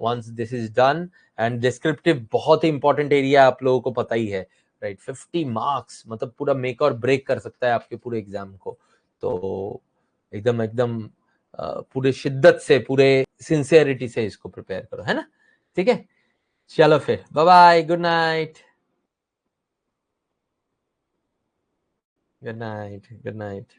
Once this is done, and descriptive बहुत ही इंपॉर्टेंट एरिया, आप लोगों को पता ही है, राइट? 50 मार्क्स मतलब पूरा मेक और ब्रेक कर सकता है आपके पूरे एग्जाम को। तो एकदम एकदम पूरे शिद्दत से, पूरे सिंसियरिटी से इसको प्रिपेयर करो, है ना? ठीक है, चलो फिर bye bye, good night. Good night, good night.